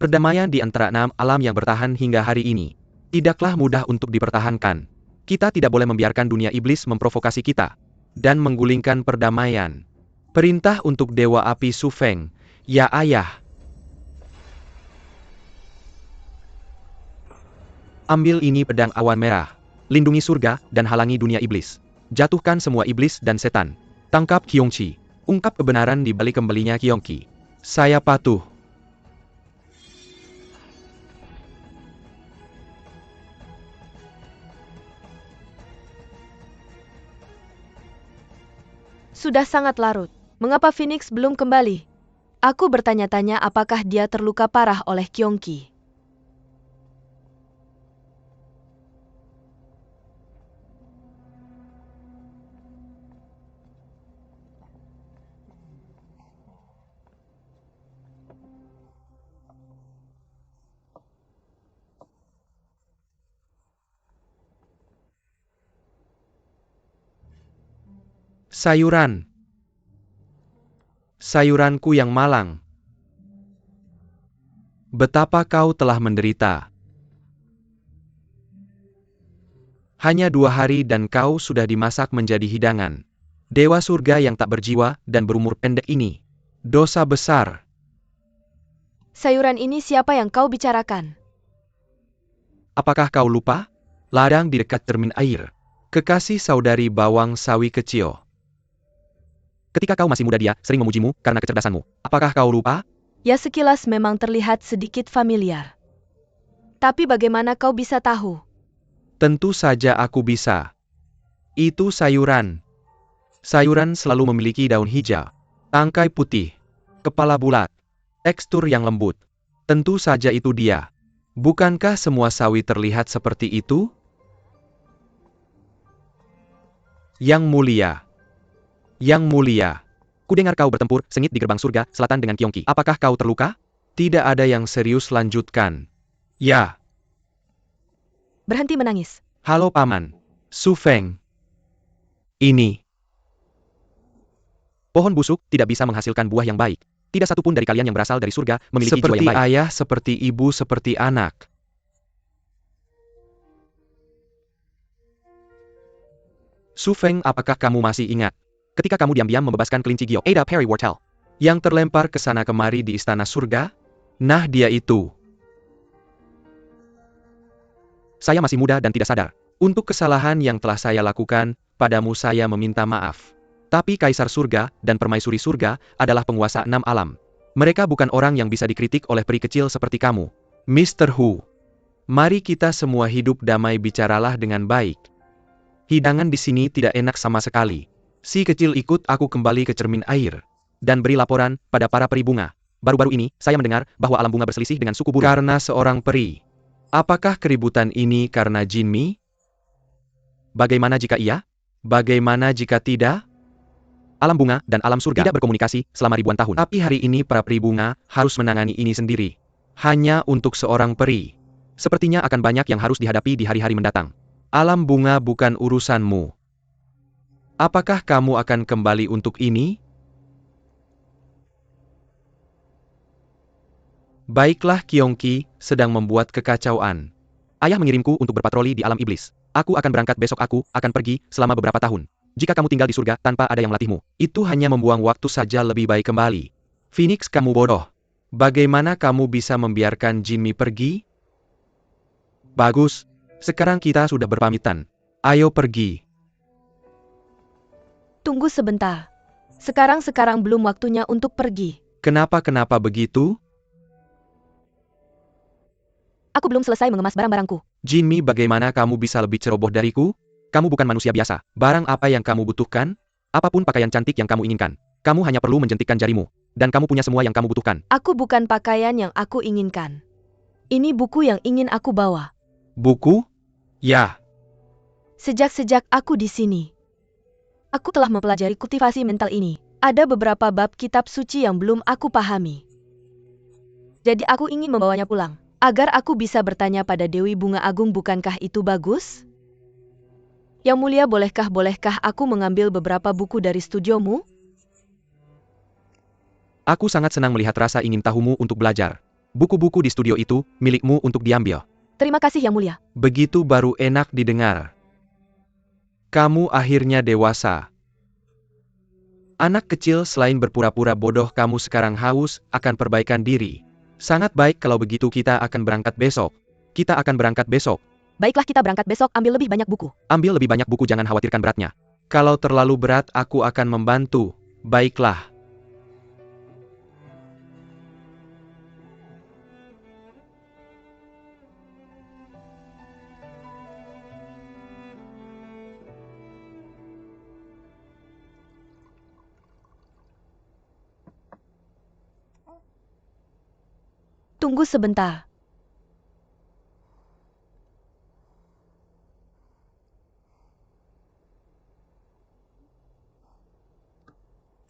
Perdamaian di antara 6 alam yang bertahan hingga hari ini. Tidaklah mudah untuk dipertahankan. Kita tidak boleh membiarkan dunia iblis memprovokasi kita. Dan menggulingkan perdamaian. Perintah untuk Dewa Api Su Feng. Ya ayah. Ambil ini pedang awan merah. Lindungi surga dan halangi dunia iblis. Jatuhkan semua iblis dan setan. Tangkap Kyongki. Ungkap kebenaran di balik kembalinya Kyongki. Saya patuh. sudah sangat larut. Mengapa Phoenix belum kembali? Aku bertanya-tanya apakah dia terluka parah oleh Kyongki. Sayuran. Sayuranku yang malang. Betapa kau telah menderita. Hanya 2 hari dan kau sudah dimasak menjadi hidangan. Dewa surga yang tak berjiwa dan berumur pendek ini. Dosa besar. Sayuran ini siapa yang kau bicarakan? Apakah kau lupa? Ladang di dekat cermin air. Kekasih saudari bawang sawi kecil. Ketika kau masih muda dia sering memujimu karena kecerdasanmu. Apakah kau lupa? Ya, sekilas memang terlihat sedikit familiar. Tapi bagaimana kau bisa tahu? Tentu saja aku bisa. Itu sayuran. Sayuran selalu memiliki daun hijau, tangkai putih, kepala bulat, tekstur yang lembut. Tentu saja itu dia. Bukankah semua sawi terlihat seperti itu? Yang mulia. Yang mulia. Kudengar kau bertempur sengit di gerbang surga selatan dengan Kyongki. Apakah kau terluka? Tidak ada yang serius, lanjutkan. Ya. Berhenti menangis. Halo Paman. Su Feng. Ini. Pohon busuk tidak bisa menghasilkan buah yang baik. Tidak satu pun dari kalian yang berasal dari surga memiliki jiwa yang baik. Seperti ayah, seperti ibu, seperti anak. Su Feng, apakah kamu masih ingat? Ketika kamu diam-diam membebaskan kelinci giok, Ada Perry Wortel, yang terlempar ke sana kemari di istana surga? Nah, dia itu. Saya masih muda dan tidak sadar. Untuk kesalahan yang telah saya lakukan, padamu saya meminta maaf. Tapi Kaisar Surga dan Permaisuri Surga adalah penguasa 6 alam. Mereka bukan orang yang bisa dikritik oleh peri kecil seperti kamu. Mr. Hu. Mari kita semua hidup damai, bicaralah dengan baik. Hidangan di sini tidak enak sama sekali. Si kecil, ikut aku kembali ke cermin air. Dan beri laporan pada para peri bunga. Baru-baru ini, saya mendengar bahwa alam bunga berselisih dengan suku burung. Karena seorang peri. Apakah keributan ini karena Jinmi? Bagaimana jika iya? Bagaimana jika tidak? Alam bunga dan alam surga tidak berkomunikasi selama ribuan tahun. Tapi hari ini para peri bunga harus menangani ini sendiri. Hanya untuk seorang peri. Sepertinya akan banyak yang harus dihadapi di hari-hari mendatang. Alam bunga bukan urusanmu. Apakah kamu akan kembali untuk ini? Baiklah, Kyongki sedang membuat kekacauan. Ayah mengirimku untuk berpatroli di alam iblis. Aku akan berangkat besok, aku akan pergi selama beberapa tahun. Jika kamu tinggal di surga tanpa ada yang melatihmu, itu hanya membuang waktu saja, lebih baik kembali. Phoenix, kamu bodoh. Bagaimana kamu bisa membiarkan Jinmi pergi? Bagus. Sekarang kita sudah berpamitan. Ayo pergi. Tunggu sebentar. Sekarang belum waktunya untuk pergi. Kenapa begitu? Aku belum selesai mengemas barang-barangku. Jinmi, bagaimana kamu bisa lebih ceroboh dariku? Kamu bukan manusia biasa. Barang apa yang kamu butuhkan? Apapun pakaian cantik yang kamu inginkan. Kamu hanya perlu menjentikkan jarimu. Dan kamu punya semua yang kamu butuhkan. Aku bukan pakaian yang aku inginkan. Ini buku yang ingin aku bawa. Buku? Ya. Sejak aku di sini, aku telah mempelajari kultivasi mental ini. Ada beberapa bab kitab suci yang belum aku pahami. Jadi aku ingin membawanya pulang. Agar aku bisa bertanya pada Dewi Bunga Agung, bukankah itu bagus? Yang mulia, bolehkah aku mengambil beberapa buku dari studiomu? Aku sangat senang melihat rasa ingin tahumu untuk belajar. Buku-buku di studio itu milikmu untuk diambil. Terima kasih, Yang Mulia. Begitu baru enak didengar. Kamu akhirnya dewasa. Anak kecil, selain berpura-pura bodoh, kamu sekarang haus akan perbaikan diri. Sangat baik, kalau begitu kita akan berangkat besok. Kita akan berangkat besok. Baiklah, kita berangkat besok. Ambil lebih banyak buku. Ambil lebih banyak buku, jangan khawatirkan beratnya. Kalau terlalu berat, aku akan membantu. Baiklah. Tunggu sebentar.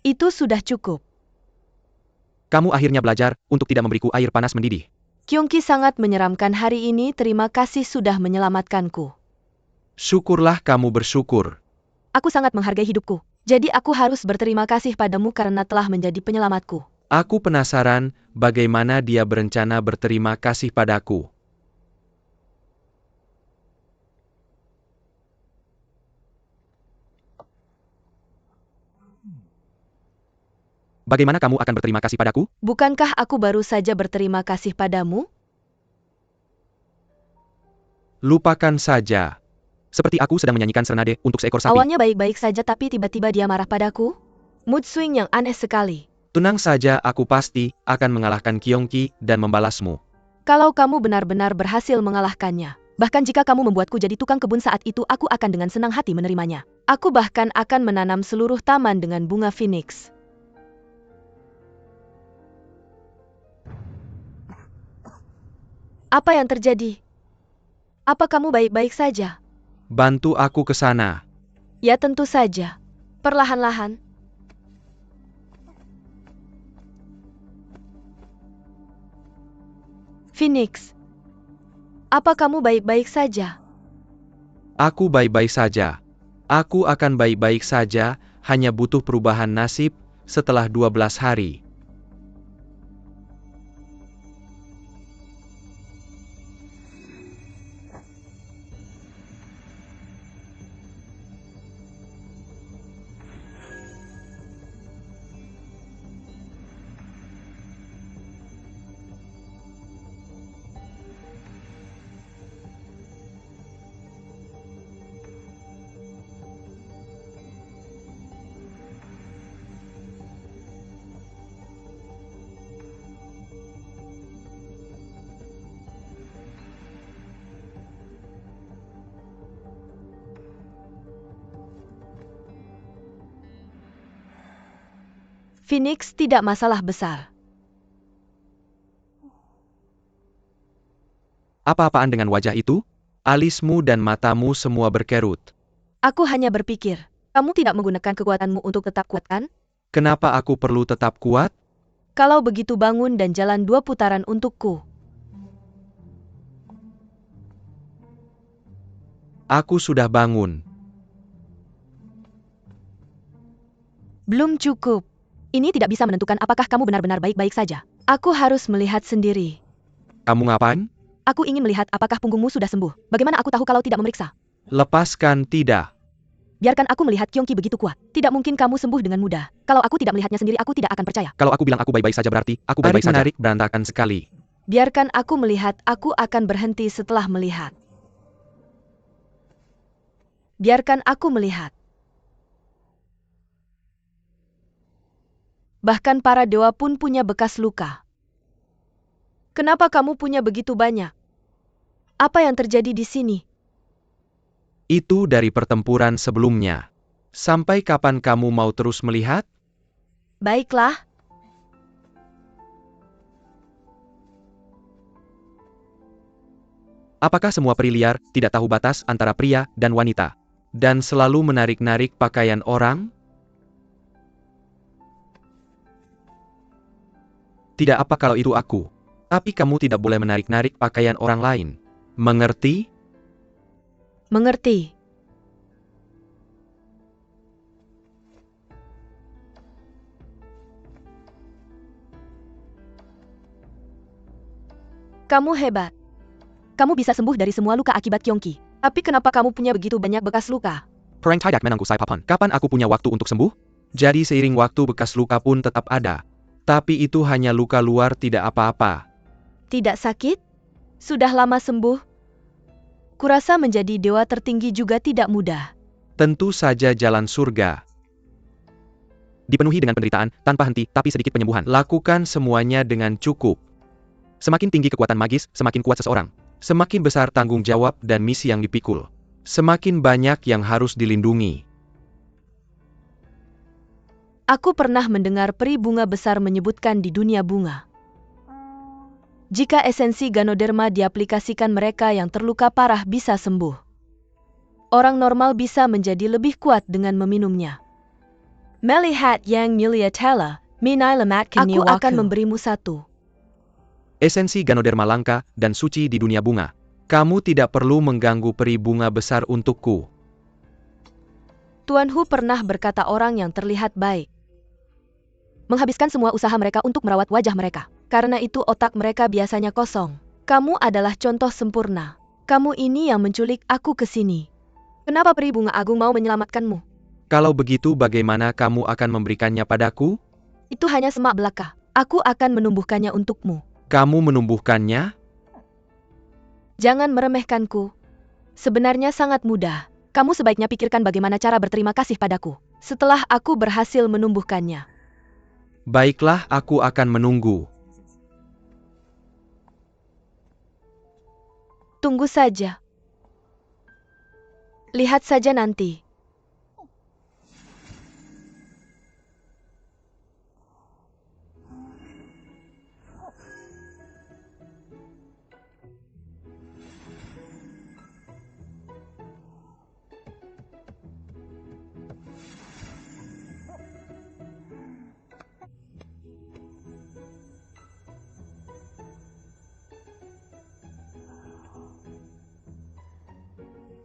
Itu sudah cukup. Kamu akhirnya belajar untuk tidak memberiku air panas mendidih. Kyongki sangat menyeramkan hari ini. Terima kasih sudah menyelamatkanku. Syukurlah kamu bersyukur. Aku sangat menghargai hidupku. Jadi aku harus berterima kasih padamu karena telah menjadi penyelamatku. Aku penasaran bagaimana dia berencana berterima kasih padaku. Bagaimana kamu akan berterima kasih padaku? Bukankah aku baru saja berterima kasih padamu? Lupakan saja. Seperti aku sedang menyanyikan serenade untuk seekor sapi. Awalnya baik-baik saja tapi tiba-tiba dia marah padaku. Mood swing yang aneh sekali. Tenang saja, aku pasti akan mengalahkan Kyongki dan membalasmu. Kalau kamu benar-benar berhasil mengalahkannya, bahkan jika kamu membuatku jadi tukang kebun saat itu, aku akan dengan senang hati menerimanya. Aku bahkan akan menanam seluruh taman dengan bunga Phoenix. Apa yang terjadi? Apa kamu baik-baik saja? Bantu aku ke sana. Ya tentu saja. Perlahan-lahan. Phoenix, apa kamu baik-baik saja? Aku baik-baik saja. Aku akan baik-baik saja, hanya butuh perubahan nasib setelah 12 hari. Phoenix tidak masalah besar. Apa-apaan dengan wajah itu? Alismu dan matamu semua berkerut. Aku hanya berpikir, kamu tidak menggunakan kekuatanmu untuk tetap kuat kan? Kenapa aku perlu tetap kuat? Kalau begitu bangun dan jalan 2 putaran untukku. Aku sudah bangun. Belum cukup. Ini tidak bisa menentukan apakah kamu benar-benar baik-baik saja. Aku harus melihat sendiri. Kamu ngapain? Aku ingin melihat apakah punggungmu sudah sembuh. Bagaimana aku tahu kalau tidak memeriksa? Lepaskan, tidak. Biarkan aku melihat Kyongki begitu kuat. Tidak mungkin kamu sembuh dengan mudah. Kalau aku tidak melihatnya sendiri, aku tidak akan percaya. Kalau aku bilang aku baik-baik saja berarti, aku baik-baik saja. Menarik berantakan sekali. Biarkan aku melihat, aku akan berhenti setelah melihat. Biarkan aku melihat. Bahkan para dewa pun punya bekas luka. Kenapa kamu punya begitu banyak? Apa yang terjadi di sini? Itu dari pertempuran sebelumnya. Sampai kapan kamu mau terus melihat? Baiklah. Apakah semua peri liar tidak tahu batas antara pria dan wanita? Dan selalu menarik-narik pakaian orang? Tidak apa kalau itu aku. Tapi kamu tidak boleh menarik-narik pakaian orang lain. Mengerti? Mengerti. Kamu hebat. Kamu bisa sembuh dari semua luka akibat Kyongki. Tapi kenapa kamu punya begitu banyak bekas luka? Perang tidak menangku saya papan. Kapan aku punya waktu untuk sembuh? Jadi seiring waktu bekas luka pun tetap ada. Tapi itu hanya luka luar, tidak apa-apa. Tidak sakit? Sudah lama sembuh? Kurasa menjadi dewa tertinggi juga tidak mudah. Tentu saja jalan surga dipenuhi dengan penderitaan, tanpa henti, tapi sedikit penyembuhan. Lakukan semuanya dengan cukup. Semakin tinggi kekuatan magis, semakin kuat seseorang. Semakin besar tanggung jawab dan misi yang dipikul. Semakin banyak yang harus dilindungi. Aku pernah mendengar peri bunga besar menyebutkan di dunia bunga. Jika esensi Ganoderma diaplikasikan, mereka yang terluka parah bisa sembuh. Orang normal bisa menjadi lebih kuat dengan meminumnya. Melihat yang mulia Tala, aku akan memberimu satu. Esensi Ganoderma langka dan suci di dunia bunga. Kamu tidak perlu mengganggu peri bunga besar untukku. Tuan Hu pernah berkata orang yang terlihat baik menghabiskan semua usaha mereka untuk merawat wajah mereka. Karena itu otak mereka biasanya kosong. Kamu adalah contoh sempurna. Kamu ini yang menculik aku ke sini. Kenapa peri bunga agung mau menyelamatkanmu? Kalau begitu bagaimana kamu akan memberikannya padaku? Itu hanya semak belaka. Aku akan menumbuhkannya untukmu. Kamu menumbuhkannya? Jangan meremehkanku. Sebenarnya sangat mudah. Kamu sebaiknya pikirkan bagaimana cara berterima kasih padaku. Setelah aku berhasil menumbuhkannya. Baiklah, aku akan menunggu. Tunggu saja. Lihat saja nanti.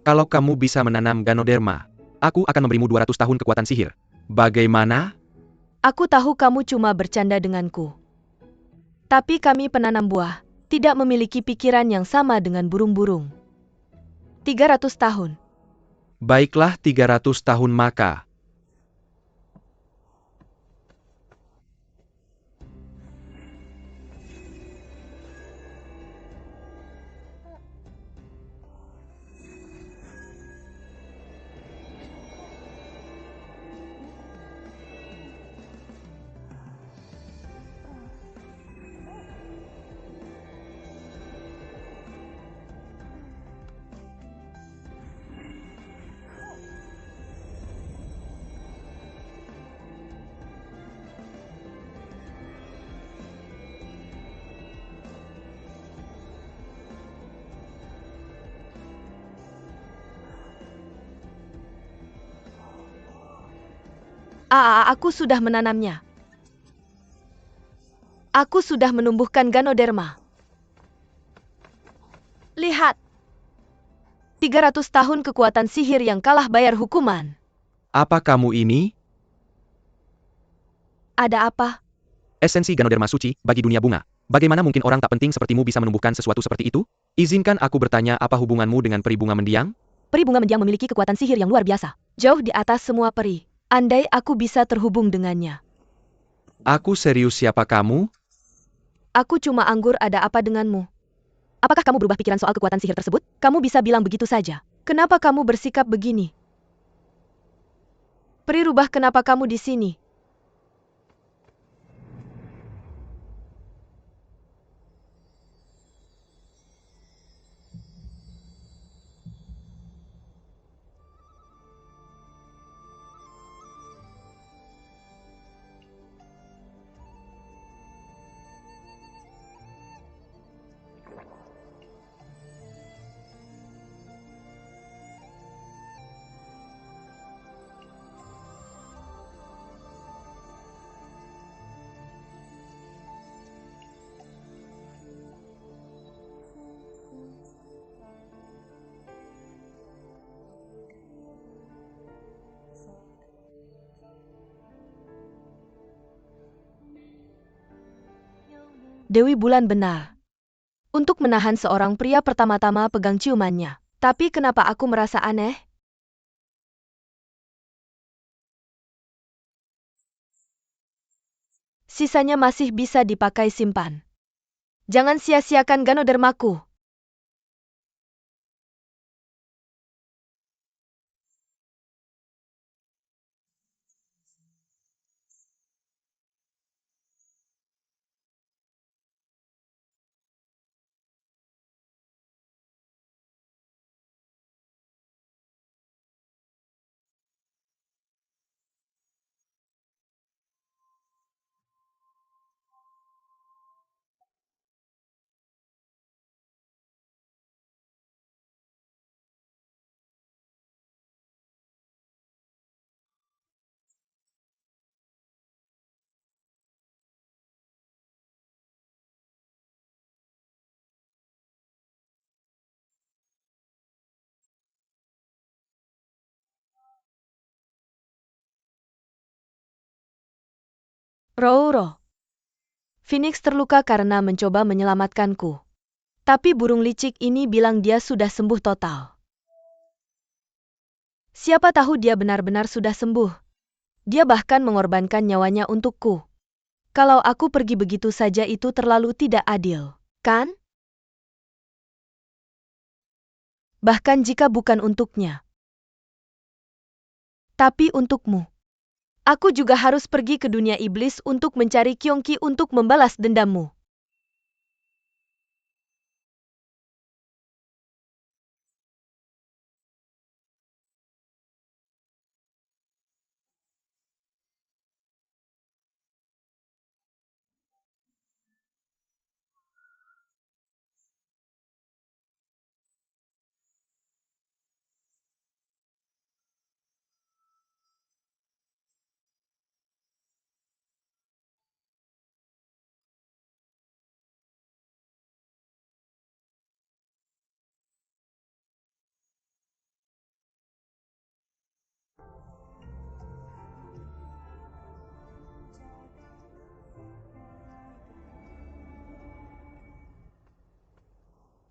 Kalau kamu bisa menanam Ganoderma, aku akan memberimu 200 tahun kekuatan sihir. Bagaimana? Aku tahu kamu cuma bercanda denganku. Tapi kami penanam buah tidak memiliki pikiran yang sama dengan burung-burung. 300 tahun. Baiklah 300 tahun maka. Aku sudah menanamnya. Aku sudah menumbuhkan Ganoderma. Lihat. 300 tahun kekuatan sihir yang kalah bayar hukuman. Apa kamu ini? Ada apa? Esensi Ganoderma suci bagi dunia bunga. Bagaimana mungkin orang tak penting sepertimu bisa menumbuhkan sesuatu seperti itu? Izinkan aku bertanya apa hubunganmu dengan peri bunga mendiang? Peri bunga mendiang memiliki kekuatan sihir yang luar biasa. Jauh di atas semua peri. Andai aku bisa terhubung dengannya. Aku serius, siapa kamu? Aku cuma anggur, ada apa denganmu? Apakah kamu berubah pikiran soal kekuatan sihir tersebut? Kamu bisa bilang begitu saja. Kenapa kamu bersikap begini? Peri rubah, kenapa kamu di sini? Dewi Bulan benar. Untuk menahan seorang pria pertama-tama pegang ciumannya. Tapi kenapa aku merasa aneh? Sisanya masih bisa dipakai simpan. Jangan sia-siakan Ganodermaku. Roro. Phoenix terluka karena mencoba menyelamatkanku. Tapi burung licik ini bilang dia sudah sembuh total. Siapa tahu dia benar-benar sudah sembuh. Dia bahkan mengorbankan nyawanya untukku. Kalau aku pergi begitu saja itu terlalu tidak adil, kan? Bahkan jika bukan untuknya. Tapi untukmu. Aku juga harus pergi ke dunia iblis untuk mencari Kyongki untuk membalas dendammu.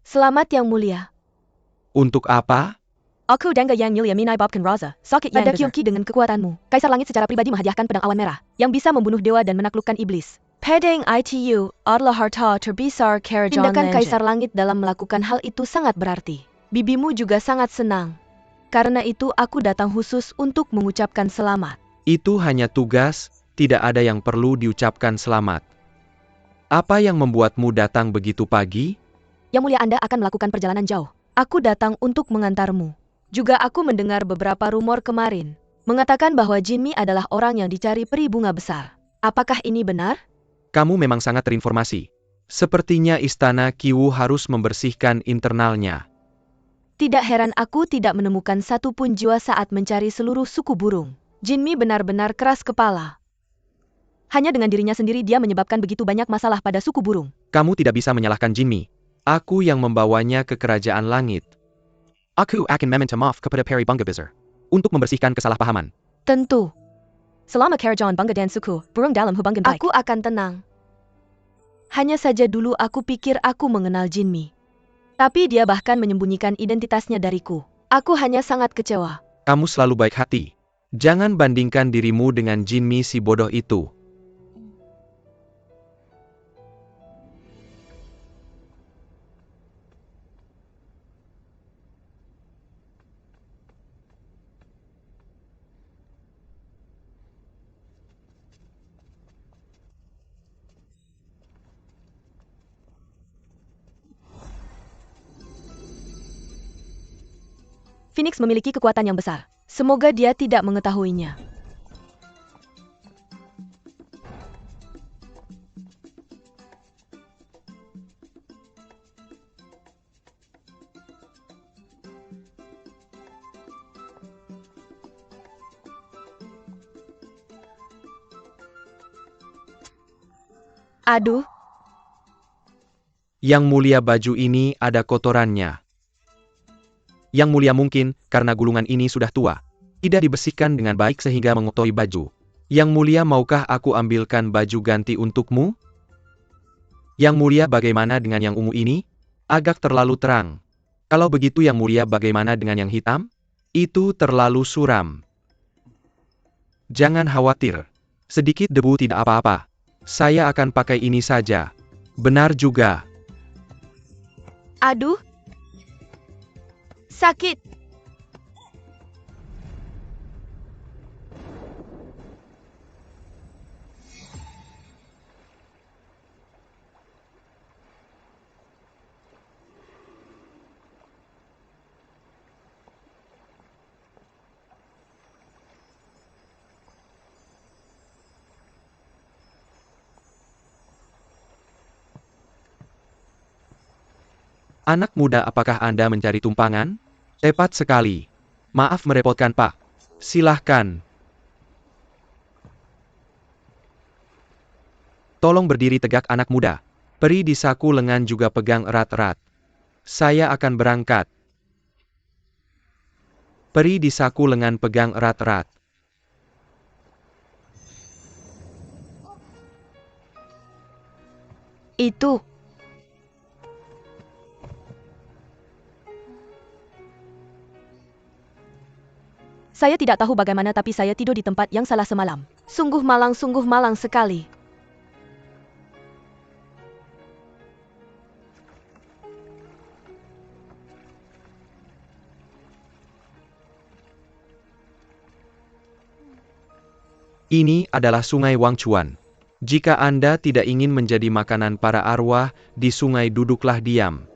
Selamat Yang Mulia. Untuk apa? Aku Dangga Yang Mulia Minai Bobkan Raza, sakit yang besar. Ada Kyongki dengan kekuatanmu. Kaisar Langit secara pribadi menghadiahkan pedang awan merah, yang bisa membunuh dewa dan menaklukkan iblis. Pedang itu adalah harta terbesar Kerajaan Tindakan Kaisar Langit dalam melakukan hal itu sangat berarti. Bibimu juga sangat senang. Karena itu aku datang khusus untuk mengucapkan selamat. Itu hanya tugas, tidak ada yang perlu diucapkan selamat. Apa yang membuatmu datang begitu pagi? Yang Mulia, Anda akan melakukan perjalanan jauh. Aku datang untuk mengantarmu. Juga aku mendengar beberapa rumor kemarin, mengatakan bahwa Jinmi adalah orang yang dicari peri bunga besar. Apakah ini benar? Kamu memang sangat terinformasi. Sepertinya istana Kiwu harus membersihkan internalnya. Tidak heran aku tidak menemukan satu pun jiwa saat mencari seluruh suku burung. Jinmi benar-benar keras kepala. Hanya dengan dirinya sendiri dia menyebabkan begitu banyak masalah pada suku burung. Kamu tidak bisa menyalahkan Jinmi. Aku yang membawanya ke kerajaan langit. Aku akan meminta maaf kepada Peri Bunga Besar untuk membersihkan kesalahpahaman. Tentu. Selama Kerajaan Bunga dan suku burung dalam hubungan baik, aku akan tenang. Hanya saja dulu aku pikir aku mengenal Jinmi. Tapi dia bahkan menyembunyikan identitasnya dariku. Aku hanya sangat kecewa. Kamu selalu baik hati. Jangan bandingkan dirimu dengan Jinmi si bodoh itu. Phoenix memiliki kekuatan yang besar. Semoga dia tidak mengetahuinya. Aduh. Yang Mulia, baju ini ada kotorannya. Yang Mulia, mungkin karena gulungan ini sudah tua, tidak dibersihkan dengan baik sehingga mengotori baju. Yang Mulia, maukah aku ambilkan baju ganti untukmu? Yang Mulia, bagaimana dengan yang ungu ini? Agak terlalu terang. Kalau begitu Yang Mulia, bagaimana dengan yang hitam? Itu terlalu suram. Jangan khawatir. Sedikit debu tidak apa-apa. Saya akan pakai ini saja. Benar juga. Aduh. Sakit. Anak muda, apakah Anda mencari tumpangan? Tepat sekali. Maaf merepotkan, Pak. Silahkan. Tolong berdiri tegak, anak muda. Peri di saku lengan juga pegang erat-erat. Saya akan berangkat. Peri di saku lengan pegang erat-erat. Itu. Saya tidak tahu bagaimana tapi saya tidur di tempat yang salah semalam. Sungguh malang sekali. Ini adalah Sungai Wangchuan. Jika Anda tidak ingin menjadi makanan para arwah, di sungai duduklah diam.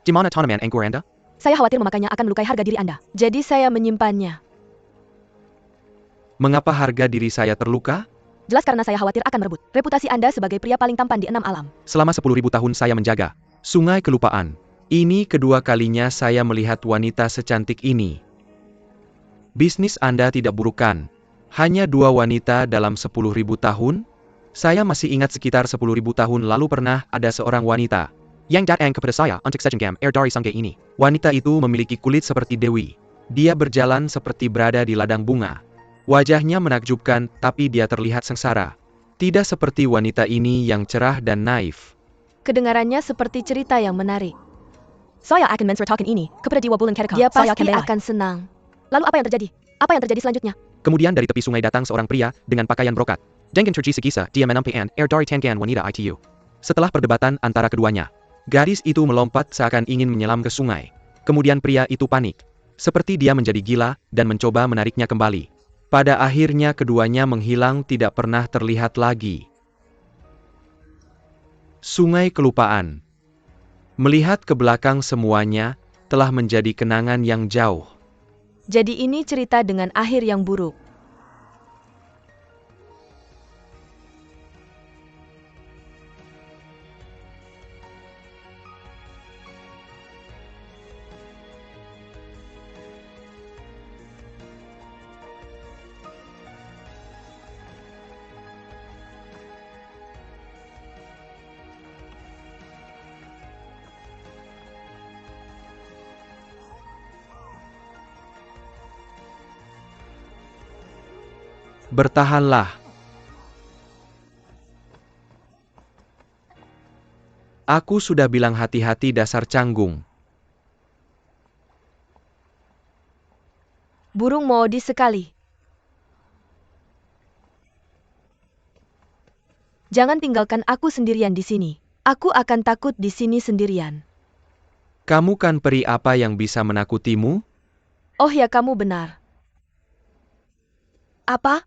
Di mana tanaman anggur Anda? Saya khawatir memakainya akan melukai harga diri Anda. Jadi saya menyimpannya. Mengapa harga diri saya terluka? Jelas karena saya khawatir akan merebut reputasi Anda sebagai pria paling tampan di 6 alam. Selama 10.000 tahun saya menjaga Sungai Kelupaan. Ini kedua kalinya saya melihat wanita secantik ini. Bisnis Anda tidak buruk kan? Hanya 2 wanita dalam 10.000 tahun? Saya masih ingat sekitar 10.000 tahun lalu pernah ada seorang wanita yang datang kepada saya untuk sejenggam air dari sungai ini. Wanita itu memiliki kulit seperti dewi. Dia berjalan seperti berada di ladang bunga. Wajahnya menakjubkan, tapi dia terlihat sengsara. Tidak seperti wanita ini yang cerah dan naif. Kedengarannya seperti cerita yang menarik. Saya akan menceritakan ini kepada Dewa Bulan Kedekat. Dia pasti akan senang. Lalu apa yang terjadi? Apa yang terjadi selanjutnya? Kemudian dari tepi sungai datang seorang pria dengan pakaian brokat. Dengan terjadi kisah, dia menampikan air dari tangan wanita itu. Setelah perdebatan antara keduanya, gadis itu melompat seakan ingin menyelam ke sungai. Kemudian pria itu panik. Seperti dia menjadi gila dan mencoba menariknya kembali. Pada akhirnya keduanya menghilang tidak pernah terlihat lagi. Sungai Kelupaan. Melihat ke belakang semuanya, telah menjadi kenangan yang jauh. Jadi ini cerita dengan akhir yang buruk. Bertahanlah. Aku sudah bilang hati-hati dasar canggung. Burung Maudi sekali. Jangan tinggalkan aku sendirian di sini. Aku akan takut di sini sendirian. Kamu kan peri apa yang bisa menakutimu? Oh ya, kamu benar. Apa?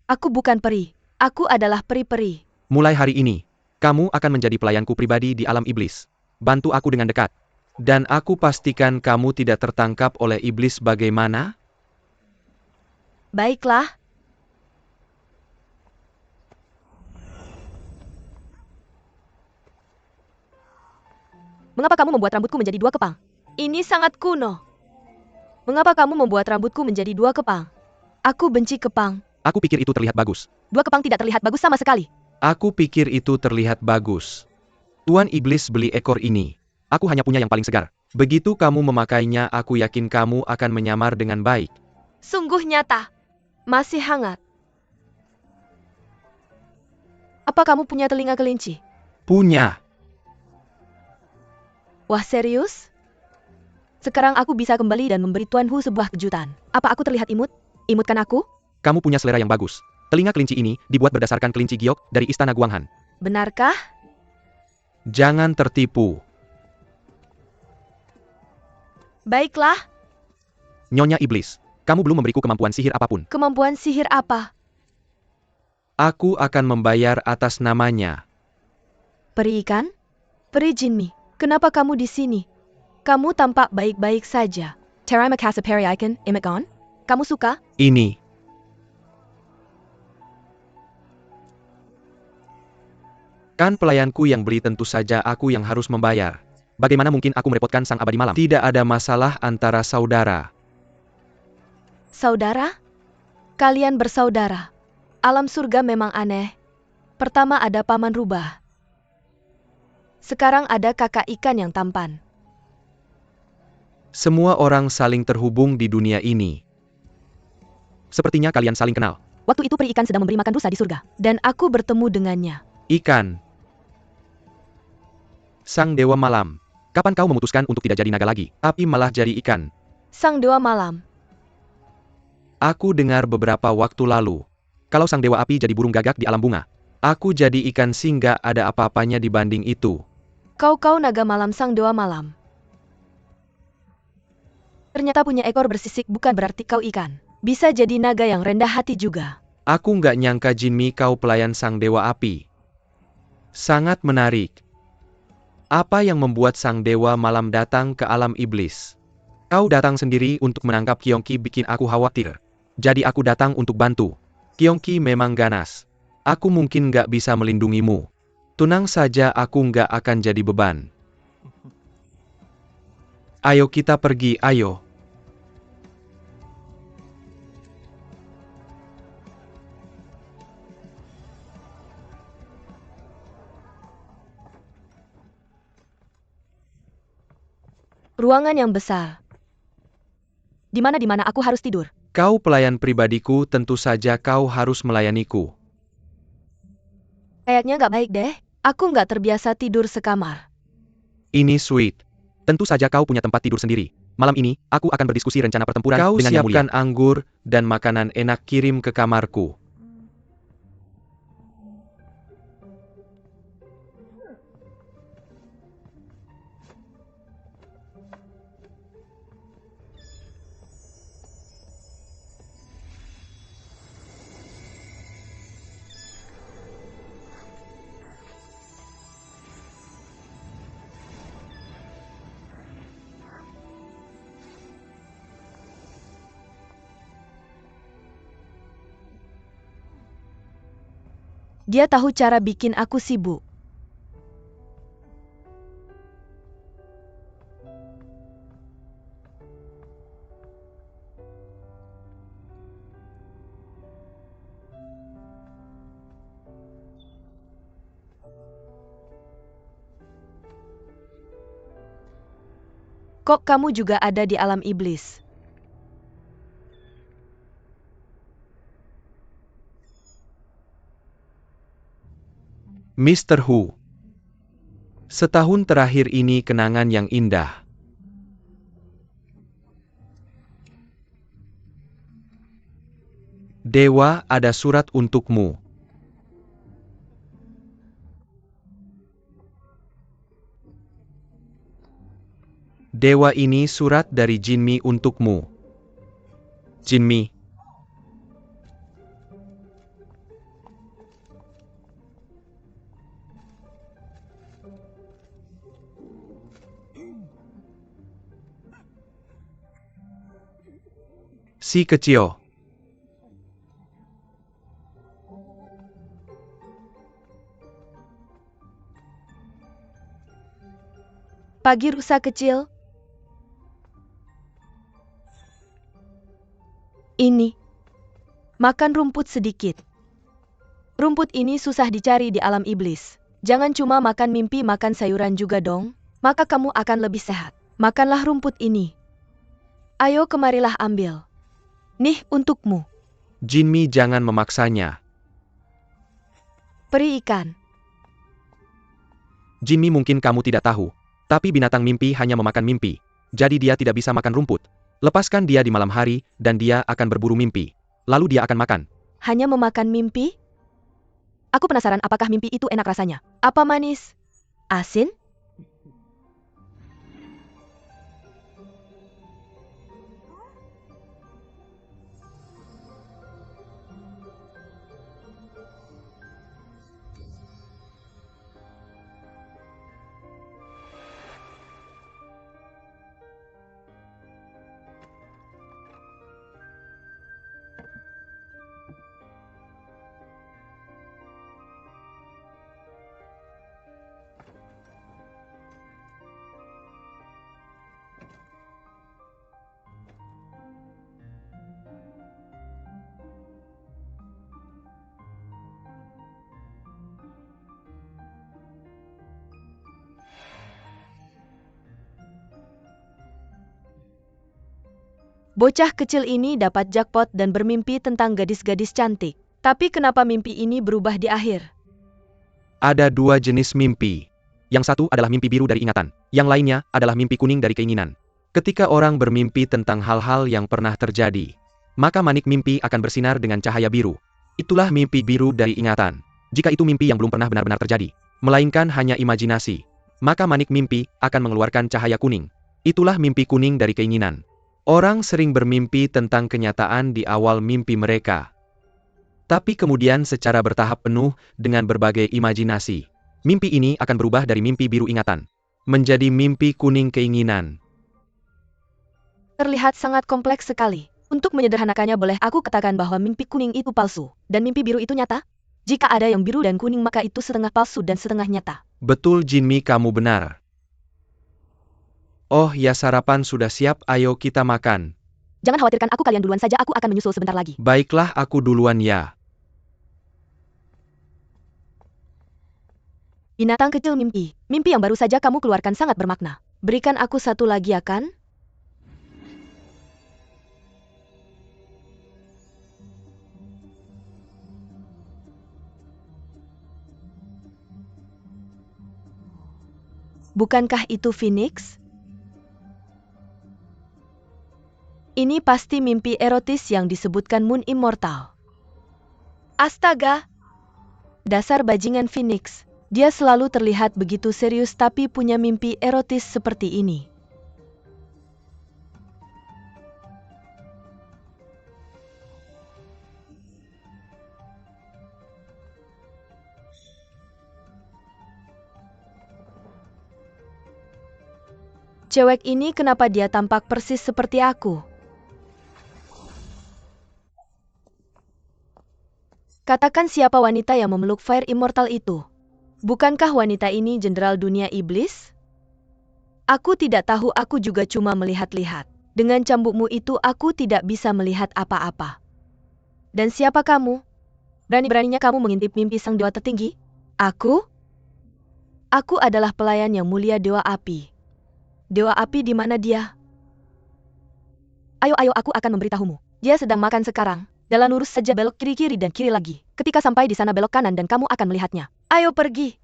Aku bukan peri. Aku adalah peri-peri. Mulai hari ini, kamu akan menjadi pelayanku pribadi di alam iblis. Bantu aku dengan dekat. Dan aku pastikan kamu tidak tertangkap oleh iblis bagaimana? Baiklah. Mengapa kamu membuat rambutku menjadi 2 kepang? Ini sangat kuno. Mengapa kamu membuat rambutku menjadi 2 kepang? Aku benci kepang. Aku pikir itu terlihat bagus. 2 kepang tidak terlihat bagus sama sekali. Aku pikir itu terlihat bagus. Tuan Iblis beli ekor ini. Aku hanya punya yang paling segar. Begitu kamu memakainya, aku yakin kamu akan menyamar dengan baik. Sungguh nyata. Masih hangat. Apa kamu punya telinga kelinci? Punya. Wah, serius? Sekarang aku bisa kembali dan memberi Tuan Hu sebuah kejutan. Apa aku terlihat imut? Imutkan aku? Kamu punya selera yang bagus. Telinga kelinci ini dibuat berdasarkan kelinci giok dari Istana Guanghan. Benarkah? Jangan tertipu. Baiklah. Nyonya Iblis, kamu belum memberiku kemampuan sihir apapun. Kemampuan sihir apa? Aku akan membayar atas namanya. Peri ikan? Peri Jinmi, kenapa kamu di sini? Kamu tampak baik-baik saja. Terima kasih peri ikan, Imekon. Kamu suka? Ini. Kan pelayanku yang beli, tentu saja aku yang harus membayar. Bagaimana mungkin aku merepotkan sang abadi malam? Tidak ada masalah antara saudara. Saudara? Kalian bersaudara. Alam surga memang aneh. Pertama ada paman rubah. Sekarang ada kakak ikan yang tampan. Semua orang saling terhubung di dunia ini. Sepertinya kalian saling kenal. Waktu itu peri ikan sedang memberi makan rusa di surga, dan aku bertemu dengannya. Ikan. Sang Dewa Malam. Kapan kau memutuskan untuk tidak jadi naga lagi, tapi malah jadi ikan? Sang Dewa Malam. Aku dengar beberapa waktu lalu. Kalau Sang Dewa Api jadi burung gagak di alam bunga, aku jadi ikan sehingga ada apa-apanya dibanding itu. Kau naga malam Sang Dewa Malam. Ternyata punya ekor bersisik bukan berarti kau ikan. Bisa jadi naga yang rendah hati juga. Aku nggak nyangka Jinmi kau pelayan Sang Dewa Api. Sangat menarik. Apa yang membuat Sang Dewa Malam datang ke alam iblis? Kau datang sendiri untuk menangkap Kyongki bikin aku khawatir. Jadi aku datang untuk bantu. Kyongki memang ganas. Aku mungkin nggak bisa melindungimu. Tenang saja, aku nggak akan jadi beban. Ayo kita pergi, ayo. Ruangan yang besar. Di mana aku harus tidur? Kau pelayan pribadiku, tentu saja kau harus melayaniku. Kayaknya nggak baik deh. Aku nggak terbiasa tidur sekamar. Ini sweet. Tentu saja kau punya tempat tidur sendiri. Malam ini, aku akan berdiskusi rencana pertempuran dengan Yang Mulia. Kau siapkan anggur dan makanan enak kirim ke kamarku. Dia tahu cara bikin aku sibuk. Kok kamu juga ada di alam iblis? Mr. Hu. Setahun terakhir ini kenangan yang indah. Dewa, ada surat untukmu. Dewa, ini surat dari Jinmi untukmu. Jinmi. Si kecil. Pagi rusa kecil. Ini. Makan rumput sedikit. Rumput ini susah dicari di alam iblis. Jangan cuma makan mimpi, makan sayuran juga dong. Maka kamu akan lebih sehat. Makanlah rumput ini. Ayo kemarilah ambil. Nih untukmu. Jinmi, jangan memaksanya. Peri ikan. Jinmi, mungkin kamu tidak tahu, tapi binatang mimpi hanya memakan mimpi. Jadi dia tidak bisa makan rumput. Lepaskan dia di malam hari, dan dia akan berburu mimpi. Lalu dia akan makan. Hanya memakan mimpi? Aku penasaran apakah mimpi itu enak rasanya. Apa manis? Asin? Bocah kecil ini dapat jackpot dan bermimpi tentang gadis-gadis cantik. Tapi kenapa mimpi ini berubah di akhir? Ada dua jenis mimpi. Yang satu adalah mimpi biru dari ingatan. Yang lainnya adalah mimpi kuning dari keinginan. Ketika orang bermimpi tentang hal-hal yang pernah terjadi, maka manik mimpi akan bersinar dengan cahaya biru. Itulah mimpi biru dari ingatan. Jika itu mimpi yang belum pernah benar-benar terjadi, melainkan hanya imajinasi, maka manik mimpi akan mengeluarkan cahaya kuning. Itulah mimpi kuning dari keinginan. Orang sering bermimpi tentang kenyataan di awal mimpi mereka. Tapi kemudian secara bertahap penuh dengan berbagai imajinasi, mimpi ini akan berubah dari mimpi biru ingatan menjadi mimpi kuning keinginan. Terlihat sangat kompleks sekali. Untuk menyederhanakannya, boleh aku katakan bahwa mimpi kuning itu palsu, dan mimpi biru itu nyata? Jika ada yang biru dan kuning, maka itu setengah palsu dan setengah nyata. Betul Jinmi, kamu benar. Oh ya, sarapan sudah siap, ayo kita makan. Jangan khawatirkan aku, kalian duluan saja, aku akan menyusul sebentar lagi. Baiklah, aku duluan ya. Binatang kecil mimpi. Mimpi yang baru saja kamu keluarkan sangat bermakna. Berikan aku satu lagi ya kan? Bukankah itu Phoenix? Ini pasti mimpi erotis yang disebutkan Moon Immortal. Astaga! Dasar bajingan Phoenix. Dia selalu terlihat begitu serius tapi punya mimpi erotis seperti ini. Cewek ini kenapa dia tampak persis seperti aku? Katakan siapa wanita yang memeluk Fire Immortal itu? Bukankah wanita ini jenderal dunia iblis? Aku tidak tahu, aku juga cuma melihat-lihat. Dengan cambukmu itu aku tidak bisa melihat apa-apa. Dan siapa kamu? Berani-beraninya kamu mengintip mimpi sang dewa tertinggi? Aku? Aku adalah pelayan yang mulia Dewa Api. Dewa Api di mana dia? Ayo, aku akan memberitahumu. Dia sedang makan sekarang. Jalan lurus saja, belok kiri-kiri dan kiri lagi. Ketika sampai di sana belok kanan dan kamu akan melihatnya. Ayo pergi.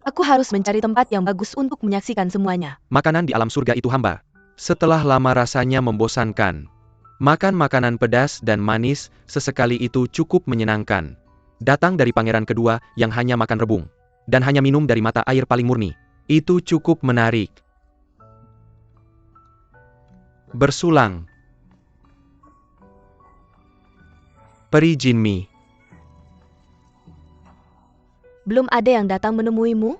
Aku harus mencari tempat yang bagus untuk menyaksikan semuanya. Makanan di alam surga itu hambar. Setelah lama rasanya membosankan. Makan makanan pedas dan manis sesekali itu cukup menyenangkan. Datang dari pangeran kedua yang hanya makan rebung. Dan hanya minum dari mata air paling murni. Itu cukup menarik. Bersulang. Peri Jinmi. Belum ada yang datang menemuimu?